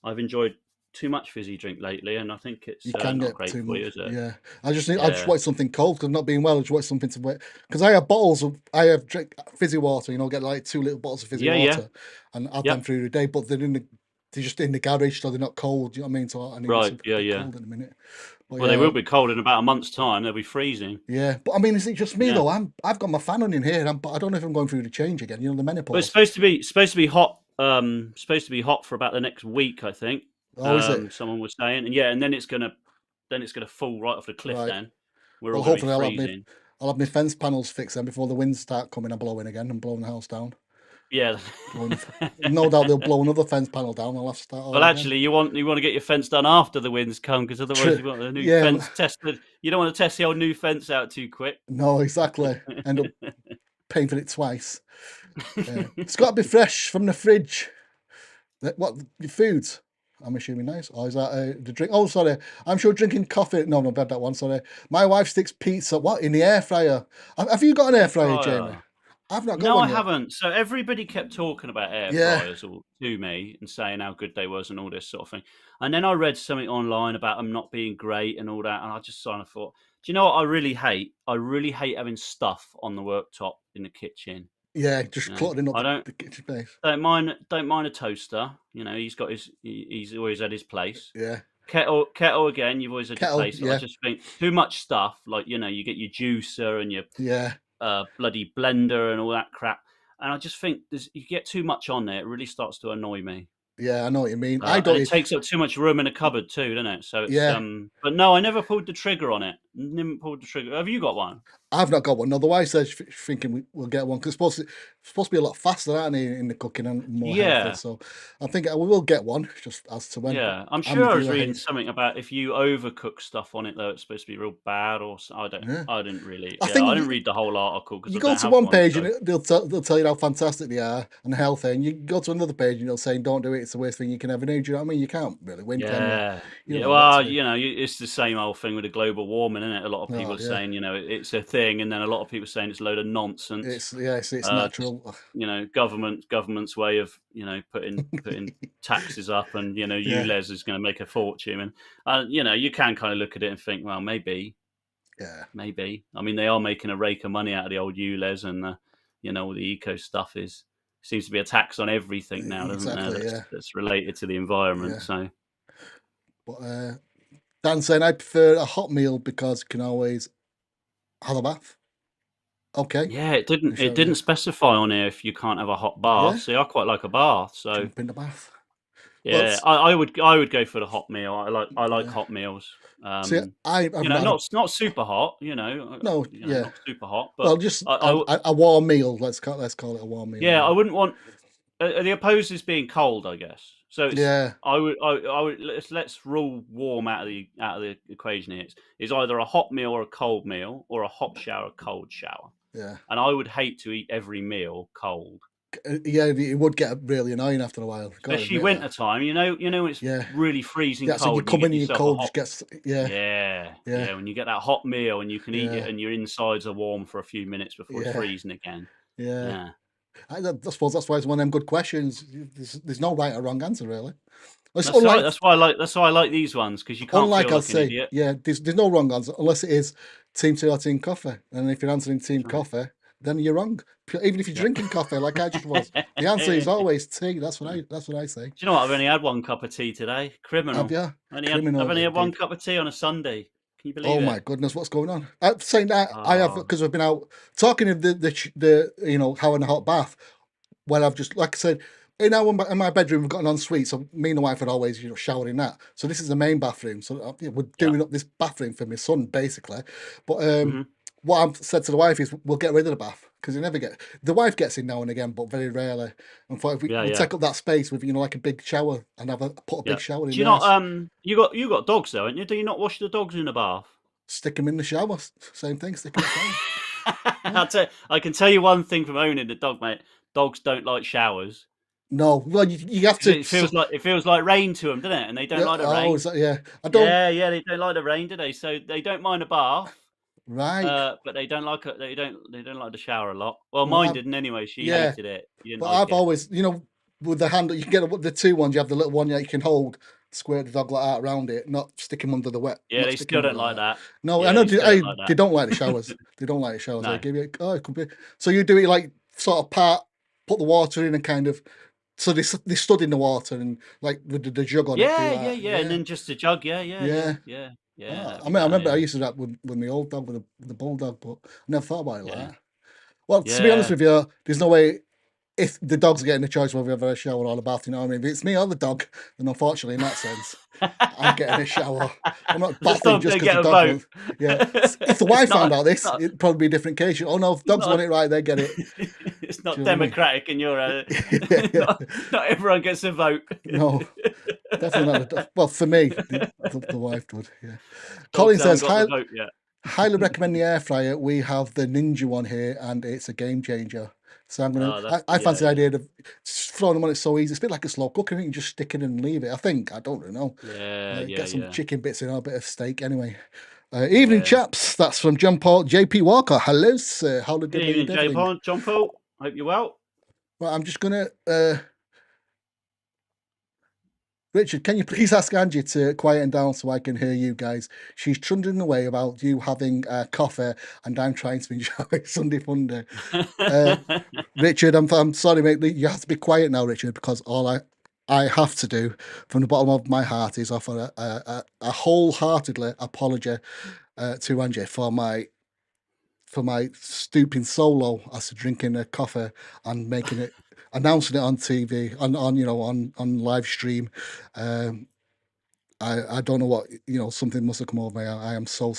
I've enjoyed too much fizzy drink lately, and I think it's You can not get great too for much. you, is it? Yeah, I just Yeah. want something cold because I'm not being well. I just want something to wet because I have drink fizzy water. Get like 2 little bottles of fizzy water and add them Yep. through the day. But they're just in the garage, so they're not cold. You know what I mean? So I need Right. something Yeah. a bit Yeah. cold in a minute. But Well, they will be cold in about a month's time. They'll be freezing. Yeah, but I mean, is it just me Yeah. though? I've got my fan on in here, but I don't know if I'm going through the change again. The menopause. But it's supposed to be hot. Supposed to be hot for about the next week, I think. Oh, is it? Someone was saying, and yeah, and then it's gonna fall right off the cliff. Right. Then we're Well, all gonna be hopefully freezing. I'll have my fence panels fixed then before the winds start coming and blowing again and blowing the house down. Yeah. No doubt they'll blow another fence panel down. I'll have to start all Well, again. actually, you want to get your fence done after the winds come, because otherwise you want the new Yeah. fence tested. You don't want to test the old new fence out too quick. No, exactly. End up paying for it twice. It's got to be fresh from the fridge. What the foods? I'm assuming nice. Or is that the drink? Oh, sorry. I'm sure drinking coffee. No, I've had that one. Sorry. My wife sticks pizza in the air fryer. Have you got an air fryer, Jamie? I've not got No, one I yet. haven't. So everybody kept talking about air Yeah, fryers all to me and saying how good they was and all this sort of thing. And then I read something online about them not being great and all that, and I just kind of thought, do you know what I really hate? I really hate having stuff on the worktop in the kitchen. yeah, You just know, cluttering up I don't the kitchen space. don't mind a toaster. You know, he's always had his place. Yeah, Kettle again. You've always had your kettle. place. I Yeah, just think too much stuff. Like you get your juicer and your yeah, bloody blender and all that crap. And I just think you get too much on there, it really starts to annoy me. yeah. I know what you mean. I And don't. it takes up too much room in the cupboard too, doesn't it? So it's Yeah, but no, I never pulled the trigger on it. Never pulled the trigger. Have you got one? I've not got one. No, the wife says thinking we'll get one because supposed to be a lot faster, aren't they, in the cooking and more healthy. Yeah. So I think we will get one, just as to when. But Yeah, I'm I'm sure with I you. was I reading hate. something about if you overcook stuff on it, though, it's supposed to be real bad, or Yeah, I didn't really. I Yeah, I think didn't read the whole article because you I go don't to have one one. page and So they'll tell you how fantastic they are and healthy, and you go to another page and they'll say, "Don't do it. It's the worst thing you can ever do." Do you know what I mean? You can't really win, can you? yeah, You don't yeah. know what to Well, do. it's the same old thing with the global warming, isn't it? A lot of people Oh are yeah, saying, it's a thing, and then a lot of people saying it's a load of nonsense. it's Just natural. government's way of putting taxes up, and Yeah, ULEZ is going to make a fortune, and you can kind of look at it and think, well, maybe. yeah, Maybe. I mean, they are making a rake of money out of the old ULEZ, and all the eco stuff seems to be a tax on everything now, doesn't there? exactly. Yeah, That's related to the environment. yeah. So But Dan saying I prefer a hot meal because you can always have a bath. Okay, yeah, it didn't sure, it yeah, didn't specify on here if you can't have a hot bath. yeah. See, I quite like a bath, so Jump in the bath. Well, yeah, I would go for the hot meal. I like yeah. hot meals. See, I've not had a Not super hot. no, yeah. Not super hot, but Well, just I a warm meal. Let's call it a warm meal. yeah, I Yeah, wouldn't want the opposed is being cold, I guess. So it's yeah, I would let's rule warm out of the equation here. It's either a hot meal or a cold meal, or a hot shower, cold shower. yeah. And I would hate to eat every meal cold, Yeah, it would get really annoying after a while. Got to especially admit that. winter time. When it's Yeah, really freezing yeah. So you cold, and you come get in and your yourself a cold hot. just gets. Yeah, Yeah, yeah, yeah. When you get that hot meal and you can eat it, yeah, and your insides are warm for a few minutes before it's yeah, freezing again. yeah. Yeah. I suppose that's why it's one of them good questions. There's no right or wrong answer really. It's That's right. unlike That's why I like these ones, because you can't unlike feel I'd like an say, idiot. yeah. There's no wrong answer unless it is team tea or team coffee. And if you're answering team That's right. coffee, then you're wrong. Even if you're Yeah. drinking coffee, like I just was, the answer is always tea. That's what I say. Do you know what? I've only had one cup of tea today. Have Criminal. you? I've Criminal only had one indeed. cup of tea on a Sunday. Can you Oh believe my it? goodness, what's going on? Saying that I have Oh, because I've been out talking of the having a hot bath. Well, I've just like I said, in my bedroom we've got an ensuite, so me and the wife would always shower in that. So this is the main bathroom. So we're yeah. doing up this bathroom for my son basically. But Hmm. what I've said to the wife is we'll get rid of the bath because you never get the wife gets in now and again, but very rarely. And thought if Yeah, we yeah, take up that space with like a big shower and put a yeah. big shower Do in you there, not? You got dogs though, haven't you? Do you not wash the dogs in the bath? stick them in the shower. Same thing, stick them in the shower. Yeah. I can tell you one thing from owning the dog, mate. Dogs don't like showers. No, well you have 'Cause to. it feels like rain to them, doesn't it? And they don't Yeah. like the Oh, rain. is that, yeah. I don't. Yeah, yeah, they don't like the rain, do they? So they don't mind a bath. Right. But they don't like it. They don't like the shower a lot. Well, Well, mine didn't anyway. She yeah. hated it. She didn't But like I've it. always, with the handle, you can get the two ones. You have the little one that you can hold, squirt the dog like that around it, not stick him under the wet. Yeah, Not they stick him still under don't like that. that. No, I Yeah, know they still don't like they that. don't like the showers. They don't like the showers. They No. give you, it could be. So you do it like sort of put the water in and kind of. So they stood in the water and like with the jug on it, do Yeah, yeah, that. yeah. And Yeah, then just a jug. Yeah, yeah, yeah, yeah. yeah, yeah. Ah, That'd I be mean, I better. remember I Yeah, used to do that with my old dog, with the bulldog, but I never thought about it like yeah, that. Well, to be honest yeah. with you, there's no way if the dog's getting the choice whether we have a shower or a bath, you know what I mean? If it's me or the dog, then unfortunately, in that sense, I'm getting a shower. I'm not The bathing dog just don't because get the a dog vote. wants. Yeah. If the wife found out It's this, not. it'd probably be a different case. Oh no, if It's dogs want not. it right, they get it. It's Do not you know what I mean? democratic in your. Yeah, yeah. Not everyone gets a vote. No, definitely not. Well, for me, the wife would. Yeah. Colin Dogs haven't says, got the vote yet. highly recommend the air fryer. We have the Ninja one here, and it's a game changer. So I'm gonna. Oh, that's I yeah, fancy the yeah, idea of just throwing them on. It's so easy. It's a bit like a slow cooker. You can just stick it in and leave it. I think. I don't really know. yeah, yeah, Get some yeah, chicken bits in or a bit of steak. Anyway. Evening, yeah. chaps. That's from John Paul, JP Walker. Hello, sir. How the Good diddly evening, diddling? John Paul. Hope you're well. Well, I'm just gonna. Richard, can you please ask Angie to quieten down so I can hear you guys? She's trundling away about you having coffee, and I'm trying to enjoy Sunday Funday. Richard, I'm sorry, mate. You have to be quiet now, Richard, because all I have to do from the bottom of my heart is offer a wholeheartedly apology to Angie for my stooping solo as to drinking a coffee and making it, announcing it on TV, on live stream. I don't know what, something must have come over me. I am so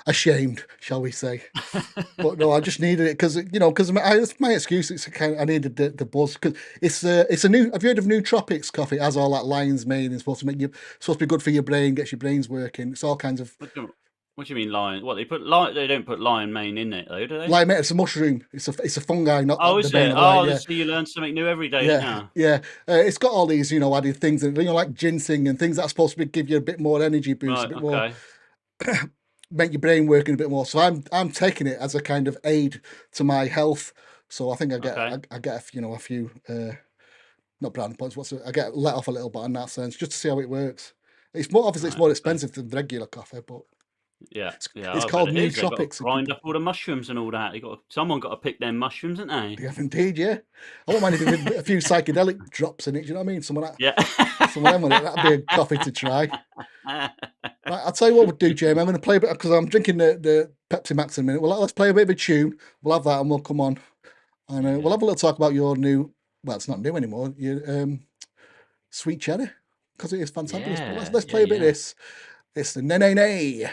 ashamed, shall we say. But no, I just needed it because my excuse. It's I needed the buzz because it's a new. Have you heard of nootropics coffee? It has all that lion's mane. It's supposed to be good for your brain, gets your brains working. It's all kinds of. What do you mean lion? What they don't put lion mane in it though, do they? Lion mane, it's a mushroom. It's a fungi, not is the mane it? of lion. Yeah. So you learn something new every day, yeah, don't you? Yeah. It's got all these, added things, and like ginseng and things that's supposed to give you a bit more energy boost, Right, a bit more, make your brain working a bit more. So I'm taking it as a kind of aid to my health. So I think I get a few not brownie points. I get let off a little bit in that sense, just to see how it works. It's more obviously it's more expensive than regular coffee, but it's called nootropics. Grind up all the mushrooms and all that. Someone got to pick them mushrooms, haven't they? They have indeed, yeah. I won't mind if with a few psychedelic drops in it. Do you know what I mean? Some of that. Yeah. Some of them on it. That'd be a coffee to try. Right, I'll tell you what we'll do, Jamie. I'm going to play a bit because I'm drinking the Pepsi Max in a minute. Let's play a bit of a tune. We'll have that and we'll come on. And we'll have a little talk about your new, well, it's not new anymore, your Sweet Cherry, because it is fantastic. But let's play a bit of this. It's the Nay Nay Nay.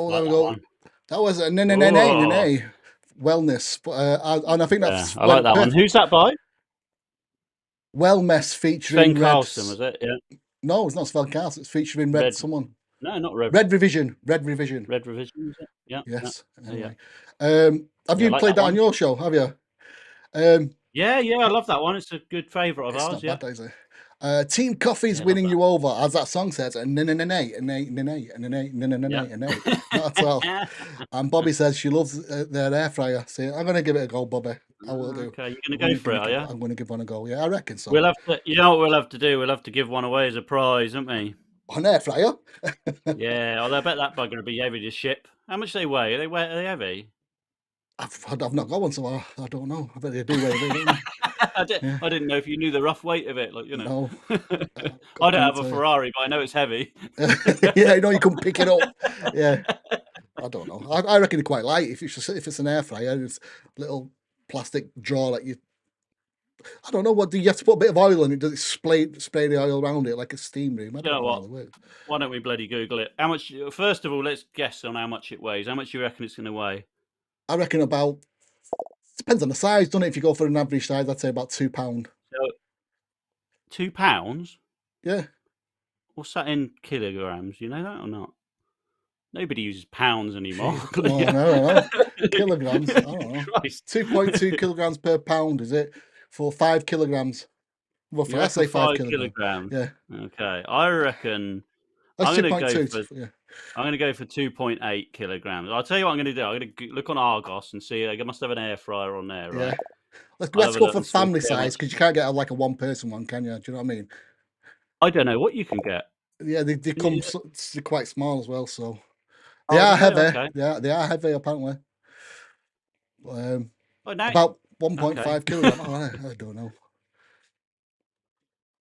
There we go. That was a nay wellness, and I think that's I like that one. Who's that by? Wellness featuring Sven Carlson, was it? Yeah. No, it's not Sven Carlson. It's featuring Red someone. No, not Red. Red Revision. Red Revision. Red Revision, is it? Yeah. Yes. Yeah. Anyway. Have you played that on your show? Have you? Yeah, I love that one. It's a good favourite of ours. Not bad, is it? Team Coffee's Yeah, love winning that. you over, as that song says. Not at all. And Bobby says she loves their air fryer. See, I'm going to give it a go, Bobby. I will do. Okay, you're gonna go for it, are you? I'm going to give one a go. Yeah, I reckon so. We'll have to. You know what we'll have to do? We'll have to give one away as a prize, won't we? An air fryer? Yeah. Although I bet that bugger will be heavy to ship. How much they weigh? Are they heavy? I've not got one, so I don't know. I bet they do weigh a bit, don't they? Yeah. I didn't know if you knew the rough weight of it. Like, you know. No. I don't have a Ferrari, but I know it's heavy. Yeah, you couldn't pick it up. Yeah. I don't know. I reckon it's quite light. If it's an air fryer, it's a little plastic drawer like you. I don't know. What do you have to put a bit of oil in it? Does it spray the oil around it like a steam room? I don't know how it works. Why don't we bloody Google it? How much? First of all, let's guess on how much it weighs. How much do you reckon it's going to weigh? I reckon about. Depends on the size, doesn't it? If you go for an average size, I'd say about £2. So, £2? Yeah. What's that in kilograms? You know that or not? Nobody uses pounds anymore. Come on, I don't know. Kilograms. I don't know. 2.2 kilograms per pound, is it? For 5 kilograms. Roughly, I say 5 kilograms. Yeah. Okay. I reckon that's I'm going to go for. Yeah. I'm going to go for 2.8 kilograms. I'll tell you what I'm going to do. I'm going to look on Argos and see. I must have an air fryer on there, right? Yeah. Let's go for family size because you can't get like a one-person one, can you? Do you know what I mean? I don't know what you can get. Yeah, they come quite small as well, so they are heavy. Okay. Yeah, they are heavy apparently. About 1.5 kilograms. I don't know.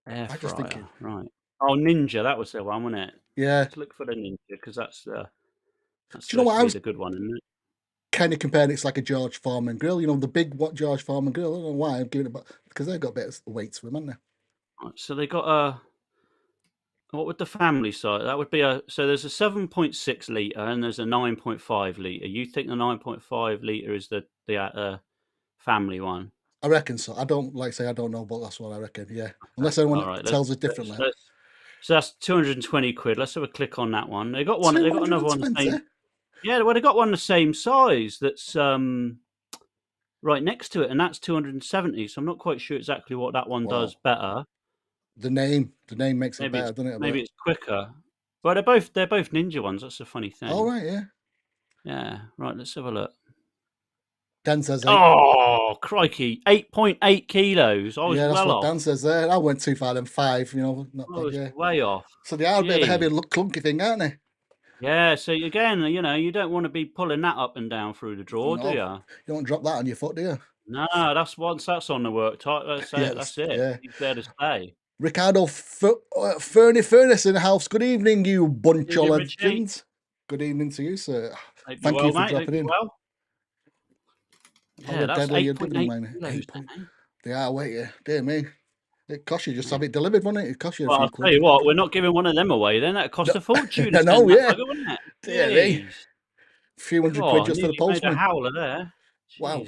Air fryer, just thinking. Right. Oh, Ninja, that was the one, wasn't it? Yeah. Let's look for the Ninja because that's do you know what I was the good one, isn't it? Kind of comparing it's like a George Foreman grill, the big George Foreman grill. I don't know why I'm giving it, because they've got a bit of weight to them, haven't they? Right, so they got a. What would the family size? That would be so there's a 7.6 litre and there's a 9.5 litre. You think the 9.5 litre is the family one? I reckon so. I don't say I don't know, but that's what I reckon. Yeah, unless anyone tells us differently. So that's 220 quid. Let's have a click on that one. They got one. They got another one. The same, yeah, well, they got one the same size. That's right next to it, and that's 270. So I'm not quite sure exactly what that one does better. The name makes it better, doesn't it? Maybe it's quicker. Well, they're both Ninja ones. That's the funny thing. Oh right, yeah. Yeah, right. Let's have a look. Dan says, "Oh crikey, 8.8 kilos." I was that's well what off. Dan says there. I went too far. Then 5. Not bad, yeah. Way off. So they are a bit of a heavy, clunky thing, aren't they? Yeah. So again, you don't want to be pulling that up and down through the drawer, do you? You don't drop that on your foot, do you? No, that's once that's on the worktop. That's it. Yeah. He's there to stay. Ricardo Fernie Furnace in the house. Good evening, you bunch of legends. Good evening to you, sir. Thank you for dropping in. Well. Yeah, that's 8.8 kilos. They are, wait, dear me. It costs you just to have it delivered, won't it? It costs you I'll tell you what, we're not giving one of them away then. That cost a fortune. I know, yeah. Bugger, wouldn't it? Dear me. A few hundred quid just for the postman. A howler there. Wow.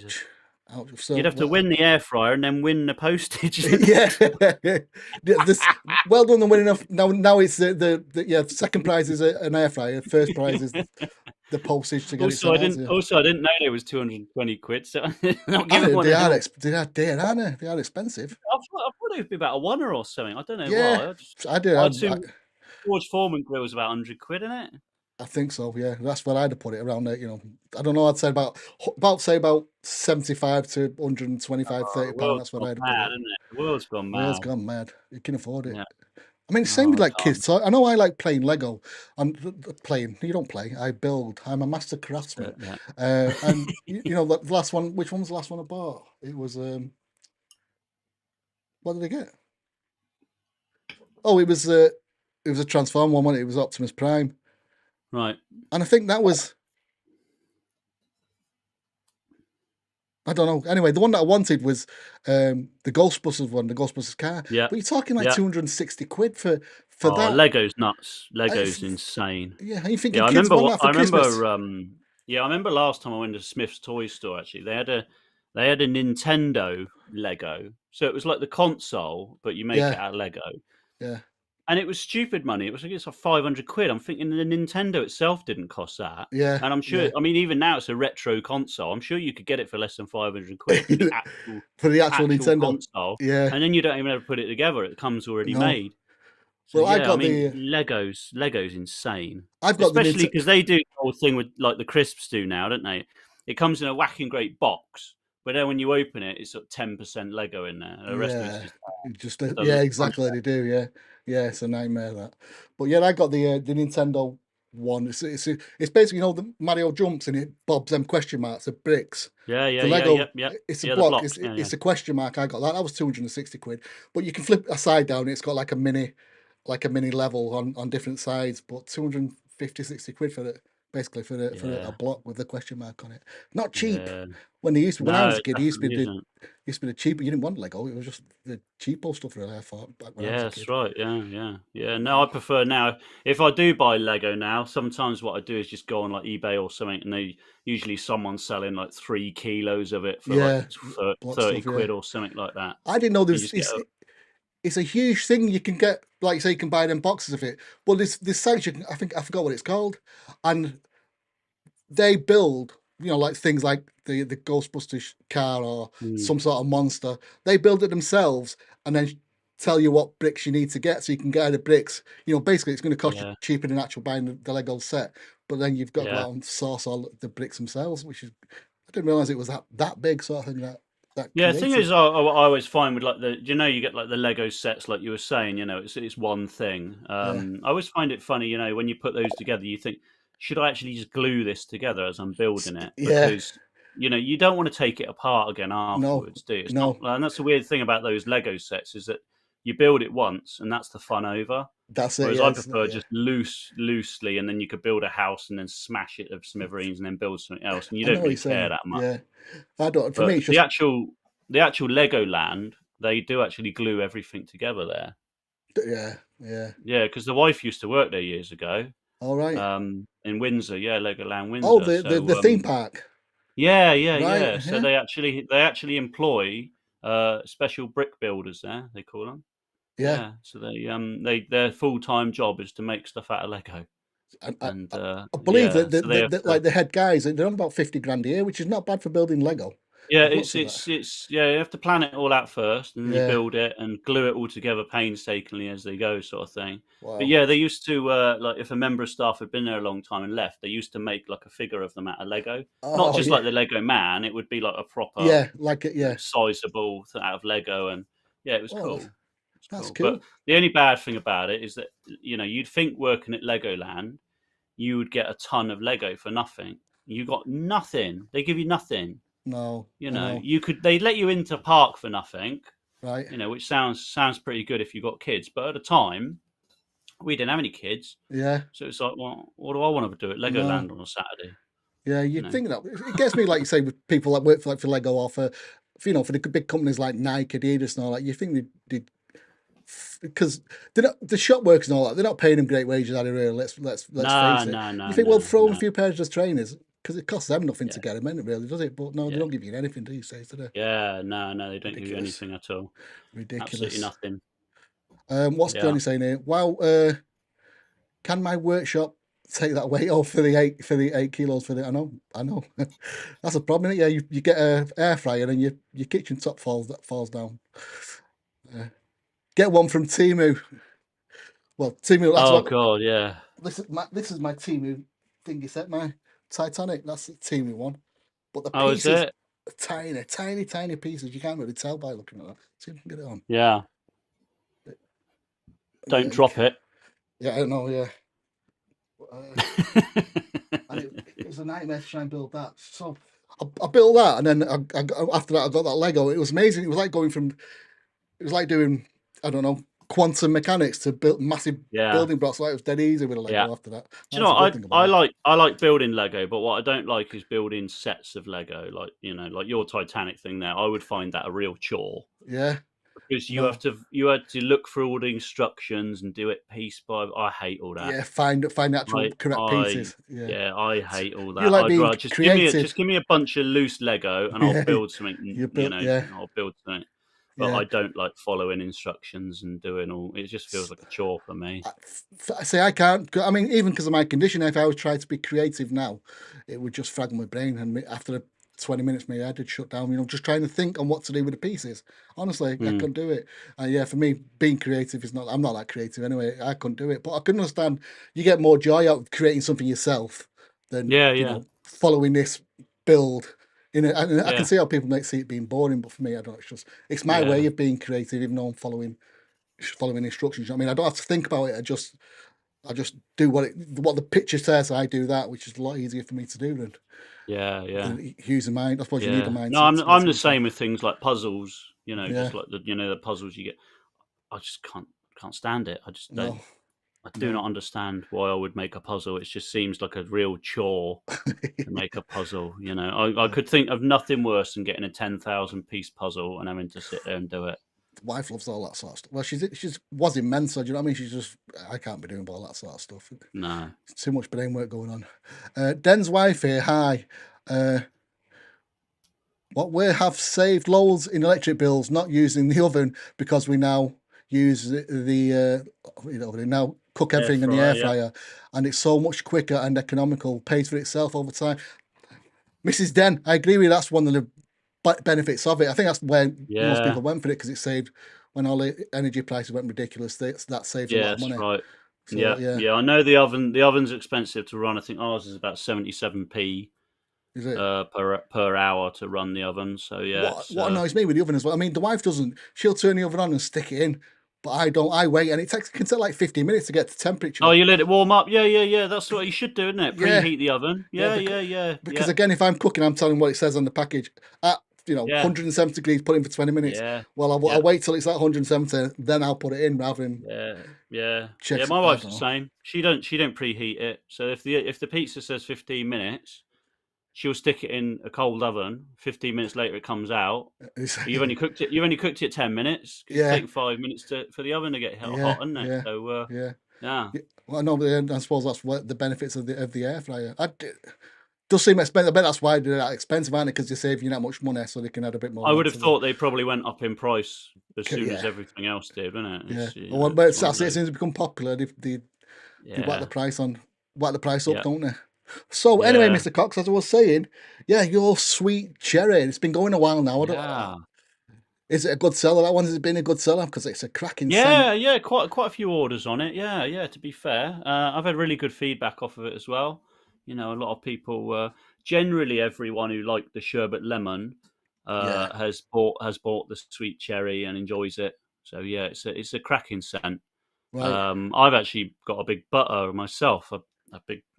So, you'd have to win the air fryer and then win the postage. Yeah. Well done on winning enough. Now it's the second prize is an air fryer. First prize is the postage to get it. I didn't know it was 220 quid. So not giving one. They are expensive. They are expensive. I thought it would be about a $1 or something. I don't know why. I do. I assume George Foreman grill was about 100 quid, isn't it? I think so, yeah. That's where I'd have put it around there, I don't know, I'd say about 75 to 125, 30 pounds. That's what I'd have put it. Isn't it? The world's gone mad. The world's gone mad. You can afford it. Yeah. I mean, same with like kids. So I know I like playing Lego. You don't play, I build. I'm a master craftsman. Yeah. And the last one, which one was the last one I bought? It was, what did I get? Oh, it was a Transform one, wasn't it? It was Optimus Prime. Right. And I think that was, I don't know. Anyway, the one that I wanted was the Ghostbusters one, the Ghostbusters car. Yeah. But you're talking like 260 quid for that. Lego's nuts. Lego's insane. Yeah, and you think kids want that for Christmas? I remember last time I went to Smith's toy store, actually. They had a Nintendo Lego. So it was like the console, but you make it out of Lego. Yeah. And it was stupid money. It was like, it's like 500 quid. I'm thinking the Nintendo itself didn't cost that. Yeah, And I'm sure, yeah. I mean, even now it's a retro console. I'm sure you could get it for less than 500 quid for the For the actual actual Nintendo. console. Yeah. And then you don't even have to put it together. It comes already No. made. So Well, I yeah, I got mean, the. Lego's insane. I've got the Especially Nintendo. because they do the whole thing with like the crisps do now, don't they? It comes in a whacking great box, but then when you open it, it's got 10% Lego in there. The rest of it's Yeah, just just it yeah, doesn't exactly. function. They do. Yeah, yeah. It's a nightmare that. But yeah, I got the Nintendo one. It's basically the Mario jumps and it bobs them question marks of bricks. Yeah, The yeah, yeah, Lego, yep, yep. it's a Yeah, the block. blocks. Yeah, yeah. It's a question mark. I got that. That was 260 quid. But you can flip a side down. It's got like a mini level on different sides. But 250, 60 quid for it. Basically for a Yeah, block with the question mark on it. Not cheap. yeah. When I No, was a it kid, it definitely isn't. used to be the cheaper. You didn't want Lego. It was just the cheapo stuff. Really, I thought back when I Yeah, was a that's kid. right. Yeah, yeah, yeah. No, I prefer now. If I do buy Lego now, sometimes what I do is just go on like eBay or something, and they usually someone's selling like 3 kilos of it for like Yeah, block 30 stuff. Yeah, quid or something like that. I didn't know You there's just get a it's a huge thing. You can get like say you can buy them boxes of it. Well, this site I think I forgot what it's called, and they build like things like the Ghostbusters car or mm, some sort of monster. They build it themselves and then tell you what bricks you need to get so you can get the bricks. Basically it's going to cost you yeah, cheaper than actual buying the Lego set. But then you've got to go yeah. out and source all the bricks themselves, which is I didn't realize it was that big sort of thing that Yeah, the thing creative. is, I always find with like you get like the Lego sets, like you were saying, it's one thing. Yeah, I always find it funny, when you put those together, you think, should I actually just glue this together as I'm building it? yeah, Because you don't want to take it apart again no, afterwards, do you? It's not, no, and that's the weird thing about those Lego sets is that you build it once and that's the fun over. that's it. Whereas Yeah, I it's not, prefer yeah, just loosely, and then you could build a house and then smash it of smithereens and then build something else, and you I know don't what really you're care saying. that much. Yeah, I don't. For me, But it's just the actual Legoland, they do actually glue everything together there. yeah, yeah. Yeah, because the wife used to work there years ago, All right. in Windsor. Yeah, Legoland Oh, Windsor. the So theme park, yeah, yeah, right? yeah. So Yeah, they actually employ special brick builders there. They call them. yeah. Yeah. So their full-time job is to make stuff out of Lego, And and I believe yeah, that so they have to. like the head guys, they're on about 50 grand a year, which is not bad for building Lego. Yeah, I've it's looked at that. it's it's yeah, you have to plan it all out first, and then you Yeah. build it and glue it all together painstakingly as they go, sort of thing. But Wow. yeah, they used to like if a member of staff had been there a long time and left, they used to make like a figure of them out of Lego. Not Oh just yeah. like the Lego man, it would be like a proper, Yeah. Like it. Yeah. sizable out of Lego, and yeah, it was Oh, cool. It's that's cool. But cool. the only bad thing about it is that you'd think working at Legoland, you would get a ton of Lego for nothing. You got nothing. They give you nothing. No, I know. They'd let you into park for nothing, Right. which sounds pretty good if you've got kids. But at the time, we didn't have any kids, Yeah. so it's like, well, what do I want to do at No. Legoland on a Saturday? Yeah. You You'd know? think that it gets me like you say with people that work for Lego or for the big companies like Nike, Adidas, and all that. You think they'd because the shop workers and all that, they're not paying them great wages, are they? Really, let's No, face it. no, You no, think, well, no, throw in a no. few pairs of trainers because it costs them nothing to Yeah, get them, isn't it? Really, does it? But no, they yeah, don't give you anything these days, do they? yeah. No, no, they don't give you Ridiculous, anything at all. Absolutely ridiculous. nothing. What's Yeah. Johnny saying here? Wow, can my workshop take that weight off for the 8 kilos for the? I know. That's a problem, isn't it? Yeah, you get a air fryer and your kitchen top falls down. Get one from Timu. Well, Timu. That's Oh what. God, yeah. This is my Timu thingy set, my Titanic. That's the Timu one. But the Oh, is pieces it? are tiny, tiny, tiny pieces. You can't really tell by looking at that. See if I can get it on. Yeah. Yeah, Don't drop it. yeah, I don't know. Yeah, and it was a nightmare to try and build that. So I built that, and then after that I got that Lego. It was amazing. It was like it was like doing I don't know quantum mechanics to build massive Yeah, building blocks. Like it was dead easy with a yeah. Lego after that. Do you That's know a good what? thing I about it. like building Lego, but what I don't like is building sets of Lego. Like like your Titanic thing there. I would find that a real chore Yeah, because no, you had to look through all the instructions and do it piece by. I hate all that. yeah. Find the actual correct pieces. Yeah, I hate all you that. like I'd being rather just creative. give me a bunch of loose Lego and I'll Yeah, build something. you built. Yeah, I'll build something. but Yeah. I don't like following instructions and doing all. It just feels like a chore for me. I say I can't. I mean, even because of my condition, if I was trying to be creative now, it would just frag my brain. And after 20 minutes, my head would shut down. Just trying to think on what to do with the pieces. Honestly, I Mm. couldn't do it. Yeah, for me, being creative is not. I'm not that creative anyway. I couldn't do it. But I can understand. You get more joy out of creating something yourself than Yeah, yeah, following this build. I can yeah, see how people see it being boring, but for me, I don't. It's my yeah, way of being creative, even though I'm following instructions. I mean, I don't have to think about it. I just do what the picture says. I do that, which is a lot easier for me to do yeah, yeah, than using mind. I suppose you need a yeah. mind No, to be able I'm to the do so. same with things like puzzles. Yeah, Just like the puzzles you get. I just can't stand it. I just don't. no, I do no. not understand why I would make a puzzle. It just seems like a real chore to make a puzzle. I Yeah. could think of nothing worse than getting a 10,000 piece puzzle and having to sit there and do it. The wife loves all that sort of stuff. Well, she's was in Mensa. Do you know what I mean? I can't be doing all that sort of stuff. No. It's too much brain work going on. Den's wife here. Hi. Uh, What we have saved loads in electric bills not using the oven because we now use we now cook Air everything in the air fryer, yeah. fryer, and it's so much quicker and economical. Pays for itself over time. Mrs. Den, I agree with you. That's one of the benefits of it. I think that's where most Yeah. people went for it because it saved when all the energy prices went ridiculous. That saved a Yeah, lot of that's money. right. So Yeah. I know the oven's expensive to run. I think ours is about 77p is it? per hour to run the oven. So yeah, What annoys me with the oven as well. I mean, the wife doesn't. She'll turn the oven on and stick it in, but I don't. I wait, and can take like 15 minutes to get to temperature. Oh, you let it warm up. Yeah. That's what you should do, isn't it? Yeah, Preheat the oven. yeah. Yeah. Because again, if I'm cooking, I'm telling what it says on the package at Yeah. 170 degrees, put in for 20 minutes. Yeah. Well, I'll wait till it's at 170, then I'll put it in rather than Yeah. check. My I wife's the don't know. same. She don't preheat it. So if the pizza says 15 minutes, she'll stick it in a cold oven. 15 minutes later, it comes out. You've only cooked it. You've only cooked it 10 minutes because it's Yeah, taken 5 minutes for the oven to get yeah, hot, isn't it? yeah, So yeah. yeah, Well, no, but I suppose that's what the benefits of the air fryer. Does seem expensive. I bet that's why they're that expensive, aren't it? Because they save you that much money, so they can add a bit more I would on have to the. thought they probably went up in price as soon as Yeah, everything else did, didn't it? yeah. It's Well, but it's one of as those. soon as they become popular, they Yeah, whack the price up, yeah, don't they? So anyway, yeah, Mr. Cox, as I was saying, yeah, your sweet cherry. It's been going a while now. I don't, yeah. is it a good seller? That one has been a good seller because it's a cracking scent. Yeah. Quite a few orders on it. Yeah. To be fair, I've had really good feedback off of it as well. A lot of people, generally everyone who liked the sherbet lemon, Yeah, has bought the sweet cherry and enjoys it. So yeah, it's a cracking scent. right. I've actually got a big butter myself.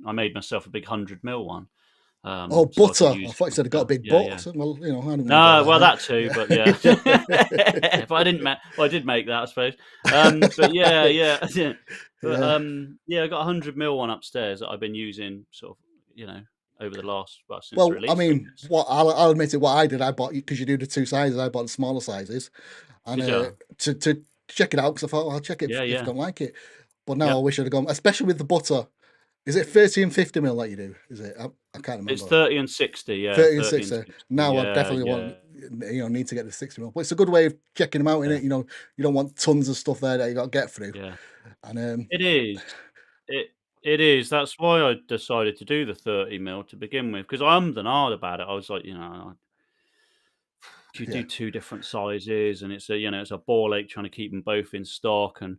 I made myself a big 100 ml one. Oh, So I could butter. I use thought you said it got a big butt. I yeah. said, well, I don't want to go No, that well, high. that too, but yeah. But I didn't I did make that, I suppose. But yeah. But Yeah. yeah, I got 100 ml one upstairs that I've been using sort of, over the last, well, since Well, I release, I mean, guess. I'll admit it. What I did, I bought because you do the two sizes. I bought the smaller sizes, and Did you? to check it out because I thought, well, I'll check it if I Yeah. don't like it. But now I Yep. wish I'd have gone, especially with the butter. Is it 30 and 50 mil that you do? Is it? I can't It's remember. 30 and 60, yeah, 30 and 30 and 60. 60. Now I Yeah, definitely yeah. want, need to get the 60 mil. But it's a good way of checking them out, Yeah. innit? You don't want tons of stuff there that you got to get through. Yeah. And It is. It it is. That's why I decided to do the 30 ml to begin with, because I ummed and ahed about it. I was like, do you do yeah, two different sizes? And it's a ball ache trying to keep them both in stock. And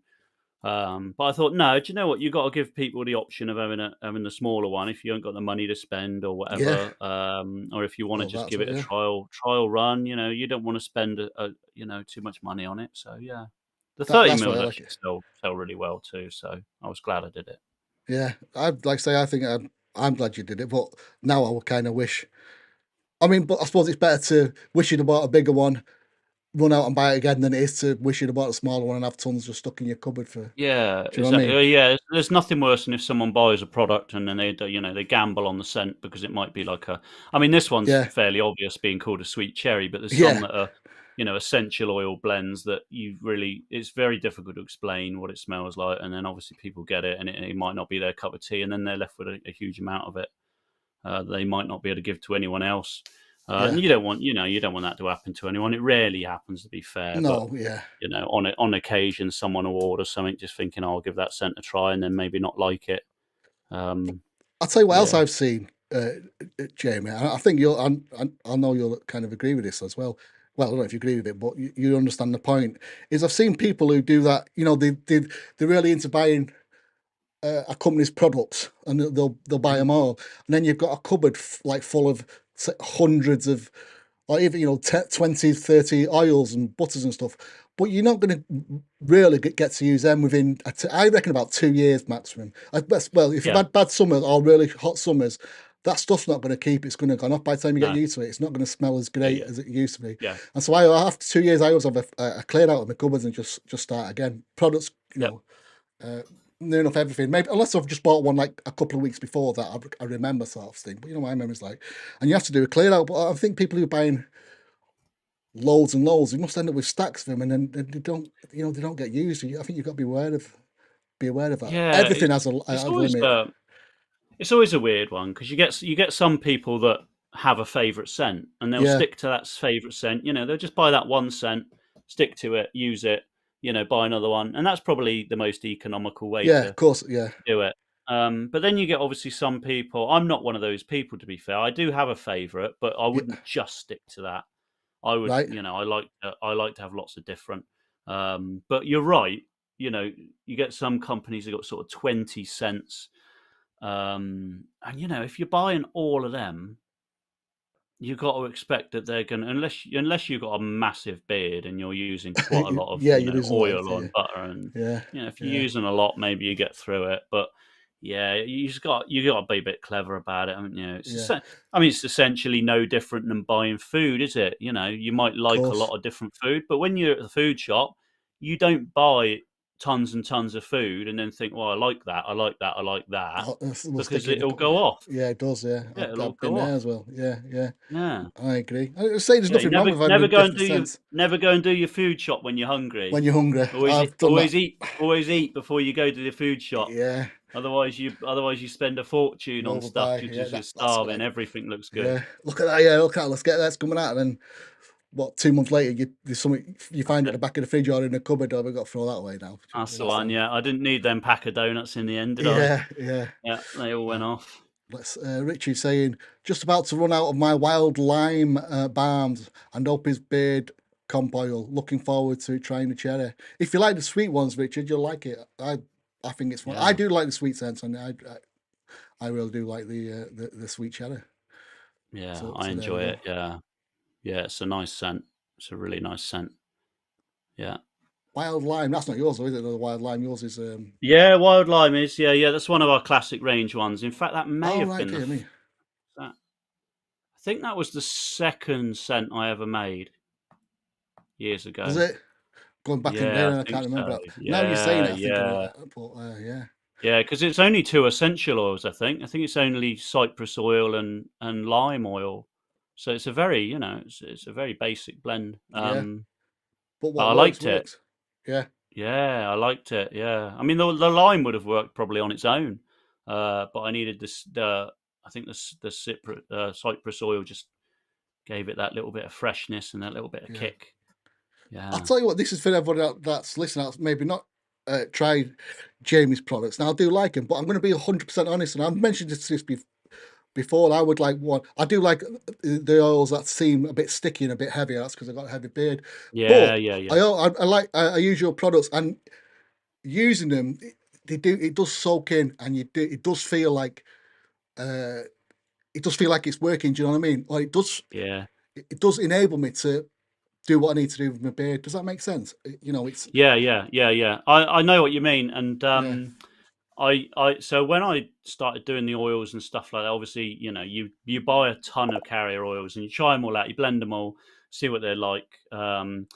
but I thought, no, do you know what? You got to give people the option of having the smaller one if you haven't got the money to spend or yeah. whatever, or if you want to Well, just that's give it. it a Yeah, trial run. You don't want to spend too much money on it. So yeah, the 30 that's why I mils like actually it. sell really well too. So I was glad I did it. Yeah, I'd like to say I think I'm glad you did it, but now I would kind of wish. I mean, but I suppose it's better to wish you'd have bought a bigger one, run out and buy it again, than it is to wish you'd have bought a smaller one and have tons just stuck in your cupboard for. Do Yeah, you know what I exactly. mean? Yeah, there's nothing worse than if someone buys a product and then they gamble on the scent because it might be like a. I mean, this one's Yeah, fairly obvious being called a sweet cherry, but there's some yeah, that are, essential oil blends that it's very difficult to explain what it smells like, and then obviously people get it and it might not be their cup of tea, and then they're left with a huge amount of it. They might not be able to give to anyone else. Yeah. And you don't want that to happen to anyone. It rarely happens, to be fair, but No. Yeah. on occasion, someone will order something just thinking, "Oh, I'll give that scent a try," and then maybe not like it. I'll tell you what else Yeah, I've seen, Jamie. I think you'll. I know you'll kind of agree with this as well. Well, I don't know if you agree with it, but you understand the point. Is I've seen people who do that. They're really into buying a company's products, and they'll buy mhm, them all, and then you've got a cupboard like full of hundreds of, or even 20, 30 oils and butters and stuff. But you're not going to really get to use them within, I reckon, about 2 years maximum. Well, if you've yeah, had bad summers or really hot summers, that stuff's not going to keep. It's going to go off by the time you get no, used to it. It's not going to smell as yeah, great yeah, as it used to be. yeah, And so after 2 years, I always have a cleared out of my cupboards and just start again. Products, yep, uh, near enough everything. Maybe unless I've just bought one like a couple of weeks before that, I remember sort of thing. But my memory's like, and you have to do a clear out. But I think people who are buying loads and loads, you must end up with stacks of them, and then they don't get used. I think you've got to be aware of that. yeah. Everything has It's a always limit. it's always a weird one because you get some people that have a favorite scent and they'll Yeah, stick to that favorite scent. They'll just buy that one scent, stick to it, use it. Buy another one, and that's probably the most economical way yeah, of to course, yeah, do it. But then you get obviously some people. I'm not one of those people, to be fair. I do have a favorite, but I yeah, wouldn't just stick to that. I would, right, I like to have lots of different. But you're right. You get some companies that got sort of 20 cents, and if you're buying all of them, you've got to expect that they're going to, unless you've got a massive beard and you're using quite a lot of yeah, you're losing a lot of oil yeah, on butter, and yeah, if you're yeah, using a lot, maybe you get through it. But yeah, you got to be a bit clever about it, haven't you? yeah, It's essentially no different than buying food, is it? You might of like a course. lot of different food, but when you're at the food shop, you don't buy tons and tons of food and then think, well, I like that, I like that, I like that, We'll because stick it in it'll go off. yeah, it does. Yeah, Yeah, it'll all I've been go there off. as well. Yeah, yeah, Yeah. I agree. I would say there's Yeah, you nothing wrong never with having a never go and different do you sense never go and do your food shop when you're hungry. when you're hungry. Always I've done that. always eat before you go to the food shop. Yeah, Otherwise you spend a fortune you on stuff overbuy. because Yeah, you're that's starving. correct. Everything looks good. Yeah, look at that. Yeah, look at that. Let's get that's coming out. And then what? 2 months later, there's something you That's find at it. the back of the fridge or in a cupboard. Oh, we've got to throw that away now. That's the That's one. Yeah, I didn't need them pack of donuts in the end, did I? yeah, yeah. Yeah, they all went off. Let's. Richie saying just about to run out of my wild lime balms and Opie's beard comp oil. Looking forward to trying the cherry. If you like the sweet ones, Richard, you'll like it. I think it's fun. I Yeah, do like the sweet scents, and I really do like the sweet cherry. yeah, So I there we enjoy go. it. Yeah, yeah, it's a nice scent. It's a really nice scent. Yeah. Wild lime. That's not yours, though, is it? The wild lime. Yours is Yeah, wild lime is, yeah, yeah. That's one of our classic range ones. In fact, that may oh have right, been okay, me. that. I think that was the second scent I ever made years Was ago. it going back in the day? Yeah, And I I think can't remember so. that. Now you're saying Yeah, it, I think about yeah, that. But yeah, yeah. Because it's only two essential oils. I think it's only cypress oil and lime oil. So it's a very, it's a very basic blend. yeah. But But what I works liked it. works. Yeah, Yeah, I liked it. Yeah, I mean the lime would have worked probably on its own, but I needed this. I think cypress oil just gave it that little bit of freshness and that little bit of yeah. kick. I'll Yeah. tell you what. This is for everybody that's listening. That's maybe not tried Jamie's products. Now I do like him, but I'm going to be 100% honest. And I've mentioned this before. I would like one. I do like the oils that seem a bit sticky and a bit heavier. That's because I got a heavy beard. Yeah, But yeah, yeah. I like I use your products, and using them, it does soak in, and it does feel like uh, it's working. Do you know what I mean? Or Yeah. it does enable me to do what I need to do with my beard. Does that make sense? It's Yeah, yeah, yeah, yeah. I know what you mean, and yeah, so when I started doing the oils and stuff like that, obviously, you buy a ton of carrier oils and you try them all out, you blend them all, see what they're like. And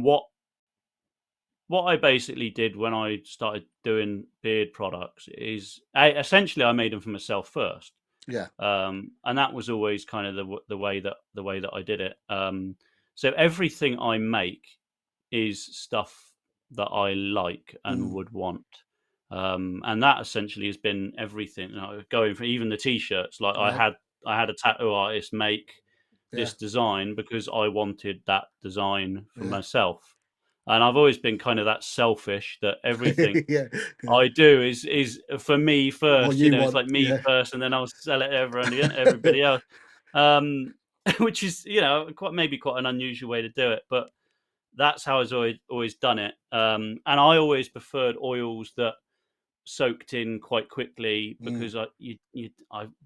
what I basically did when I started doing beard products is essentially I made them for myself first. yeah, And that was always kind of the way that I did it. So everything I make is stuff that I like and mm, would want. And that essentially has been everything. Going for even the t-shirts. Like I right, had I had a tattoo artist make this design because I wanted that design for myself. And I've always been kind of that selfish that everything I do is for me first. You know, it's like me first, and then I'll sell it to everybody else. Which is, you know, quite an unusual way to do it, but that's how I've always done it. And I always preferred oils that soaked in quite quickly because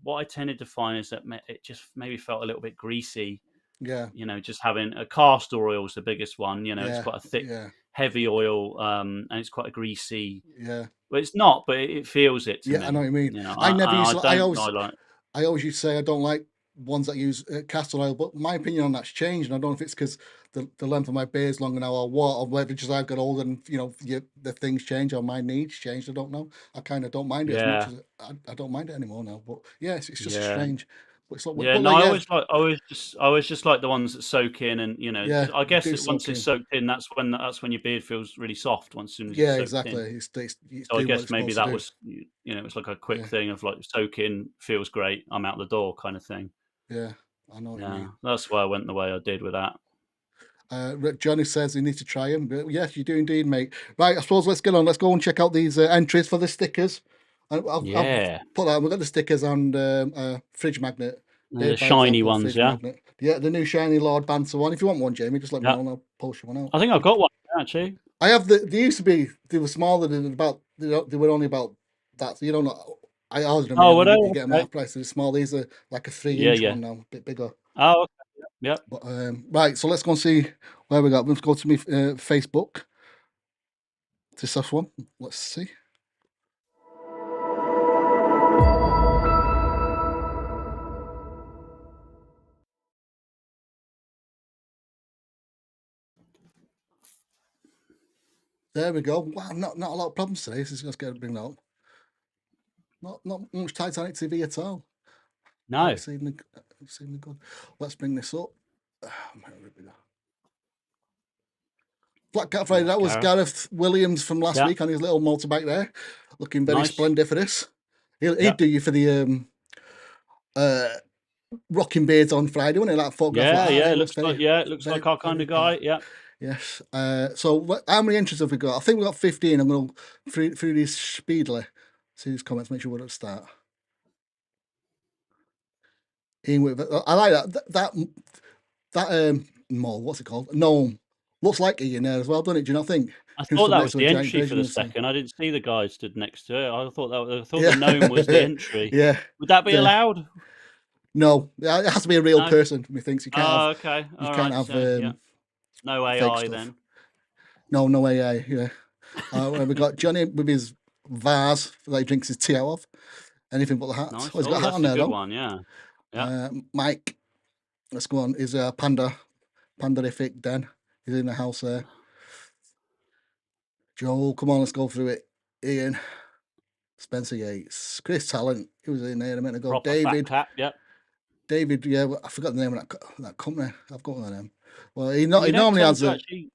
what I tended to find is that it just maybe felt a little bit greasy. Yeah. You know, just having a castor oil is the biggest one. You know, it's quite a thick, heavy oil, and it's quite a greasy. Yeah. But it's not, but it feels it to me. I know what you mean. You know, I always used to say I don't like ones that use castor oil, but my opinion on that's changed. And I don't know if it's because the length of my beard's longer now or what, or whether just I've got older and, you know, the things change or my needs changed. I don't know. I kind of don't mind it as much as I don't mind it anymore now. But yeah, it's just strange. But it's like, I always just like the ones that soak in, and you know, I guess once it's soaked in, that's when your beard feels really soft. As soon as it's soaked exactly. in. It's So I guess maybe that was, you know, it's like a quick thing of like soak in, feels great, I'm out the door kind of thing. Yeah, I know what you mean. That's why I went the way I did with that. Johnny says you need to try them. But yes, you do indeed, mate. Right, I suppose let's get on. Let's go and check out these entries for the stickers. I'll put that. We've got the stickers and fridge magnet. The shiny ones, magnet. Yeah, the new shiny Lord Banter one. If you want one, Jamie, just let me know and I'll post you one out. I think I've got one actually. I have they used to be. They were smaller than about. They were only about that. So you don't know. I ordered them. Oh, you get them at half price. They're small. These are like a 3-inch one now, a bit bigger. Oh, okay. Yep. But, right, so let's go and see where we got. Let's go to me Facebook. This one. Let's see. There we go. Wow, not a lot of problems today. This is just going to bring that up. Not much Titanic TV at all. No. Exceedingly good. Let's bring this up. Black Cat Friday. That was Gareth Williams from last week on his little motorbike there, looking very splendiferous. He'd do you for the rocking beards on Friday, wouldn't it? That photograph. It looks like our kind of guy. Yeah. Yes. So how many entries have we got? I think we've got 15. I'm going to through these speedily. See these comments. Make sure we're at the start. I like that mole. What's it called? Gnome. Looks like Ian there as well, doesn't it? Do you not think? I thought that was the entry for the second. I didn't see the guy stood next to it. I thought the gnome was the entry. Yeah. Would that be allowed? No, it has to be a real person. Methinks you can't. Okay. You can't have. No AI then. No AI. Yeah. We got Johnny with his vase that he drinks his tea out of. Anything but the hat. Nice. He's got a hat on there though. One, yeah. Mike, let's go on. Is a panderific den. He's in the house there. Joel, come on, let's go through it. Ian, Spencer Yates, Chris Talent. He was in there a minute ago. Proper David. Fat cat, yep. David, yeah, I forgot the name of that company. I've got the name. Well, he normally has you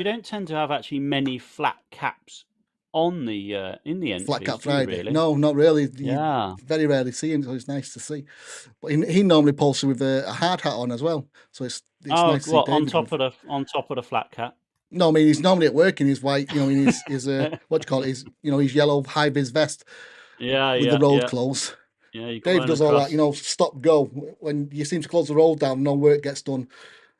don't tend to have actually many flat caps on the in the entries. Flat Cap Friday. Really? No, not really. Yeah. You very rarely see him, so it's nice to see. But he normally posts with a hard hat on as well. So it's nice to see David on top of the flat cap. No, I mean he's normally at work in his white, in his what do you call it? His yellow high vis vest. With the road closed. Yeah, Dave does all that, stop go. When you seem to close the road down, no work gets done.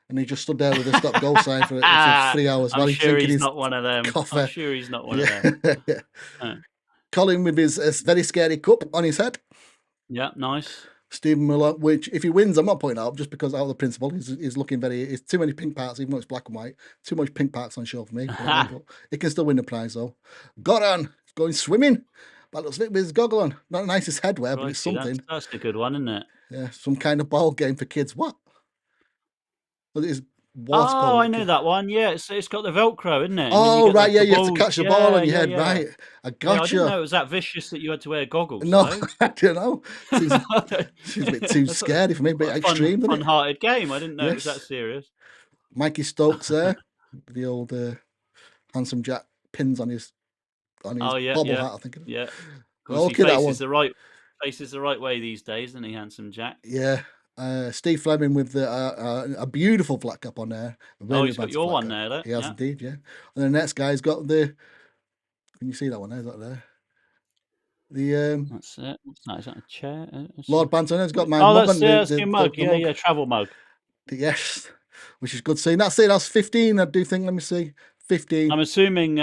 And he just stood there with a stop go sign for 3 hours. I'm sure he's not one of them. Coffee. I'm sure he's not one of them. Colin with his very scary cup on his head. Yeah, nice. Stephen Miller, which if he wins, I'm not pointing out just because out of the principle, he's looking it's too many pink parts, even though it's black and white. Too much pink parts on show for me. He can still win the prize though. Goran going swimming. That looks with his goggle on. Not the nicest headwear, but it's something. That's a good one, isn't it? Yeah, some kind of ball game for kids. What? Well, it is I know that one. Yeah, it's got the Velcro, isn't it? Oh, right, you have to catch the ball on your head, right? I gotcha. I didn't know it was that vicious that you had to wear goggles. No, I don't know. She's a bit too scary for me, a bit extreme. Fun-hearted game. I didn't know it was that serious. Mikey Stokes there, the old Handsome Jack pins on his bobble hat, I think. Yeah. He faces the right way these days, isn't he, Handsome Jack? Yeah. Steve Fleming with a beautiful flat cap on there. He's got your one there. He has indeed, yeah. And the next guy's got the. Can you see that one? Is that there? That's it. What's that? Is that a chair? Lord Banter has got my mug. That's your mug. Yeah, travel mug. Yes, which is good seeing. That's it. That's 15. I do think. Let me see. 15. I'm assuming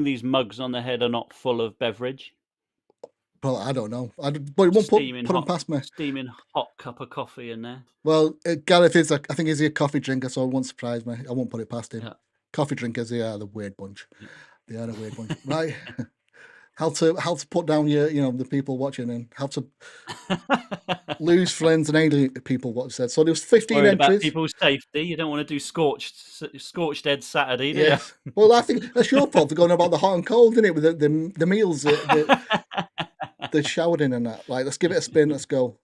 these mugs on the head are not full of beverage. Well, I don't know. But it won't put them past me. Steaming hot cup of coffee in there. Well, Gareth is. I think he's a coffee drinker, so it won't surprise me. I won't put it past him. Yeah. Coffee drinkers, they are the weird bunch. Yeah. They are a weird bunch, right? How to put down the people watching and how to lose friends and angry people watching. So there was 15 Worried entries. About people's safety. You don't want to do scorched Ed Saturday, do you? Well, I think that's your fault for going about the hot and cold, isn't it? With the meals, the showered in and that. Like, let's give it a spin. Let's go.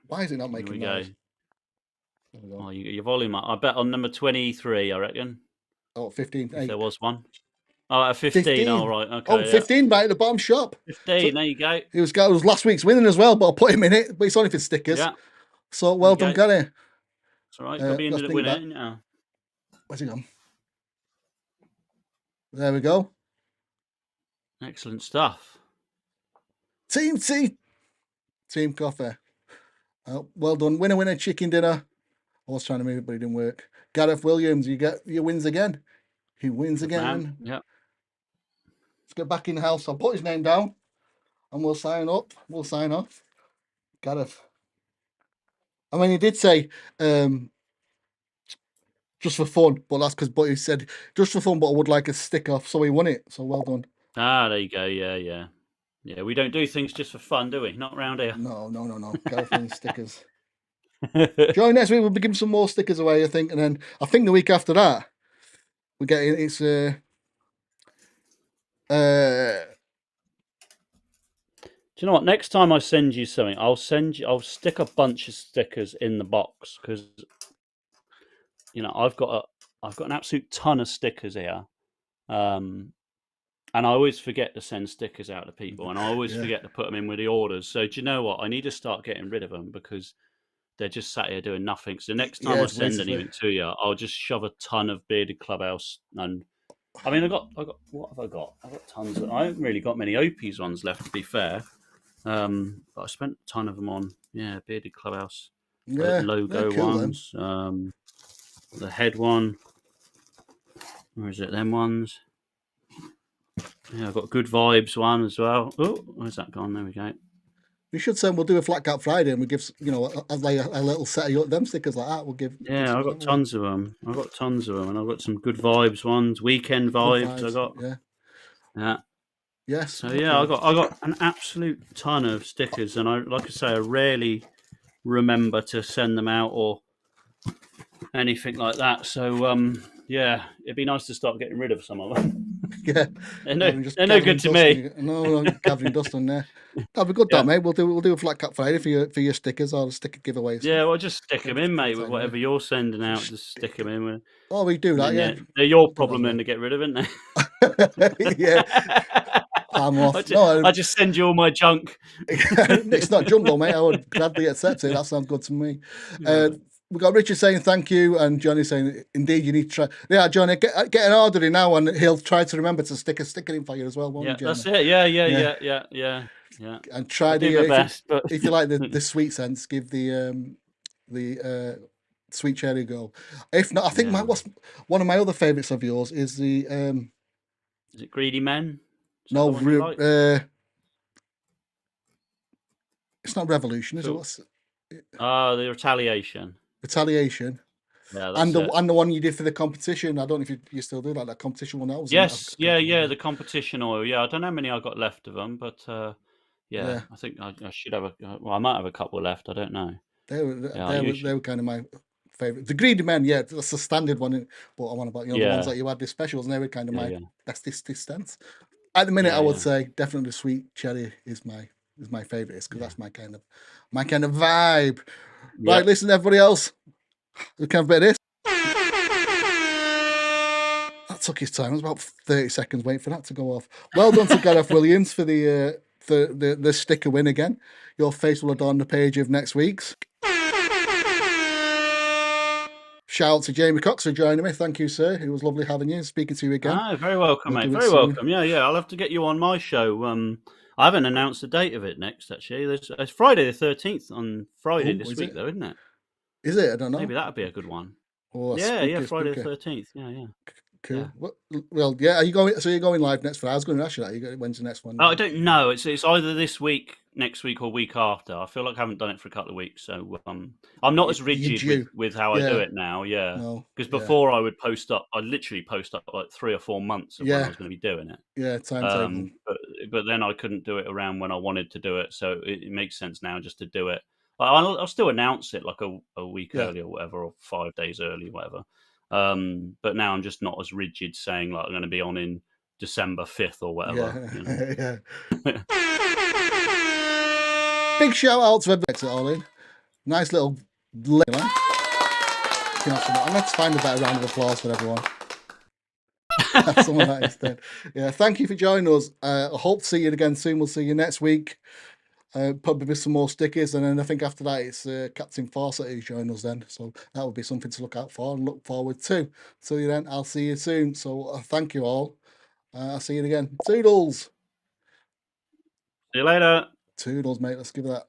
Why is it not making noise? There we go. Oh, you got your volume up. I bet on number 23, I reckon. Oh, 15. If there was one. Oh, at 15. All right. Okay. Oh, 15 right at the bottom shop. 15. So, there you go. It was last week's winning as well, but I'll put him in it. But it's only for stickers. Yeah. So well done, Gary. That's all right. Got to be into the winner. Yeah. Where's he gone? There we go. Excellent stuff. Team coffee. Well done. Winner, chicken dinner. I was trying to move it, but it didn't work. Gareth Williams, you get your wins again. He wins again. Yeah. Let's get back in the house. I'll put his name down and we'll sign up. We'll sign off. Gareth. I mean, he did say just for fun, but he said just for fun, but I would like a sticker, so he won it. So well done. There you go. Yeah. We don't do things just for fun, do we? Not around here. No. Gareth wins stickers. Join next week. We'll be giving some more stickers away, I think, and then I think the week after that we get it's Do you know what? Next time I send you something, I'll stick a bunch of stickers in the box because I've got an absolute ton of stickers here, and I always forget to send stickers out to people, and I always forget to put them in with the orders. So do you know what? I need to start getting rid of them because they're just sat here doing nothing. So next time I send anything to you, I'll just shove a ton of Bearded Clubhouse. And I mean, I got what have I got? I've got tons. I haven't really got many Opie's ones left, to be fair. But I spent a ton of them on Bearded Clubhouse logo ones. The head one. Where is it? Them ones. Yeah, I've got Good Vibes one as well. Oh, where's that gone? There we go. We should say we'll do a Flat Cap Friday and we give a little set of them stickers like that. We'll give. Yeah, I've got tons of them. And I've got some Good Vibes ones, Weekend Vibes. I got. Yeah. Yes. So yeah, I got an absolute ton of stickers, and I rarely remember to send them out or anything like that. So yeah, it'd be nice to start getting rid of some of them. Yeah, they're no good to me. No, gathering dust on there. That'd be good, mate. We'll do a Flat Cap Friday for your stickers or sticker giveaways. Yeah, well, just stick them in, mate, with whatever you're sending out. Just stick them in. Oh, we do that. Yeah, they're your problem then to get rid of, isn't they? Yeah. I'm off. I just send you all my junk. It's not junk though, mate. I would gladly accept it. That sounds good to me. We've got Richard saying thank you, and Johnny saying, indeed, you need to try. Yeah, Johnny, get an order in now, and he'll try to remember to stick a sticker in for you as well, won't he, that's it. Yeah. And try best, but if you like the sweet sense, give the sweet cherry go. If not, I think one of my other favourites of yours is the. Is it Greedy Men? No, it's not Revolution, is it? The Retaliation. Yeah, and the one you did for the competition. I don't know if you still do that competition one. Yes, the competition oil. Yeah, I don't know how many I got left of them, but I think I should have I might have a couple left. I don't know. They were kind of my favourite. The Greedy Men, that's the standard one. But I want about the ones that you had the specials, and they were kind of my bestest stance. At the minute, I would say definitely Sweet Cherry is my favourite, because that's my kind of vibe. Yeah. Right, listen, everybody else. We can have a bit of this. That took his time. It was about 30 seconds waiting for that to go off. Well done to Gareth Williams for the the sticker win again. Your face will adorn the page of next week's. Shout out to Jamie Cox for joining me. Thank you, sir. It was lovely having you, speaking to you again. Ah, very welcome, We'll mate. do it Very soon. welcome. Yeah. I'll have to get you on my show. I haven't announced the date of it next. Actually, it's Friday the 13th on Friday this week, though, isn't it? Is it? I don't know. Maybe that'd be a good one. Oh, Yeah. Friday spooky. the 13th. Yeah. Cool. Well, yeah. Are you going? So you're going live next Friday? I was going to ask you that. When's the next one? Oh, I don't know. It's either this week, next week, or week after. I feel like I haven't done it for a couple of weeks, so I'm not as rigid with how I do it now. Yeah, because before I would post up. I literally post up like 3 or 4 months of when I was going to be doing it. Yeah, timetable. But then I couldn't do it around when I wanted to do it, so it makes sense now just to do it. I'll still announce it like a week early or whatever, or 5 days early, whatever. But now I'm just not as rigid, saying like I'm going to be on in December 5th or whatever. Yeah. You know? Yeah. Big shout out to everybody at all in. Nice little I'm let's find a better round of applause for everyone. Someone that instead. Yeah, thank you for joining us. I hope to see you again soon. We'll see you next week. Probably with some more stickers, and then I think after that it's Captain Fawcett who's joining us then. So that would be something to look out for and look forward to. So you then, I'll see you soon. So thank you all. I'll see you again. Toodles. See you later. Toodles, mate. Let's give it that.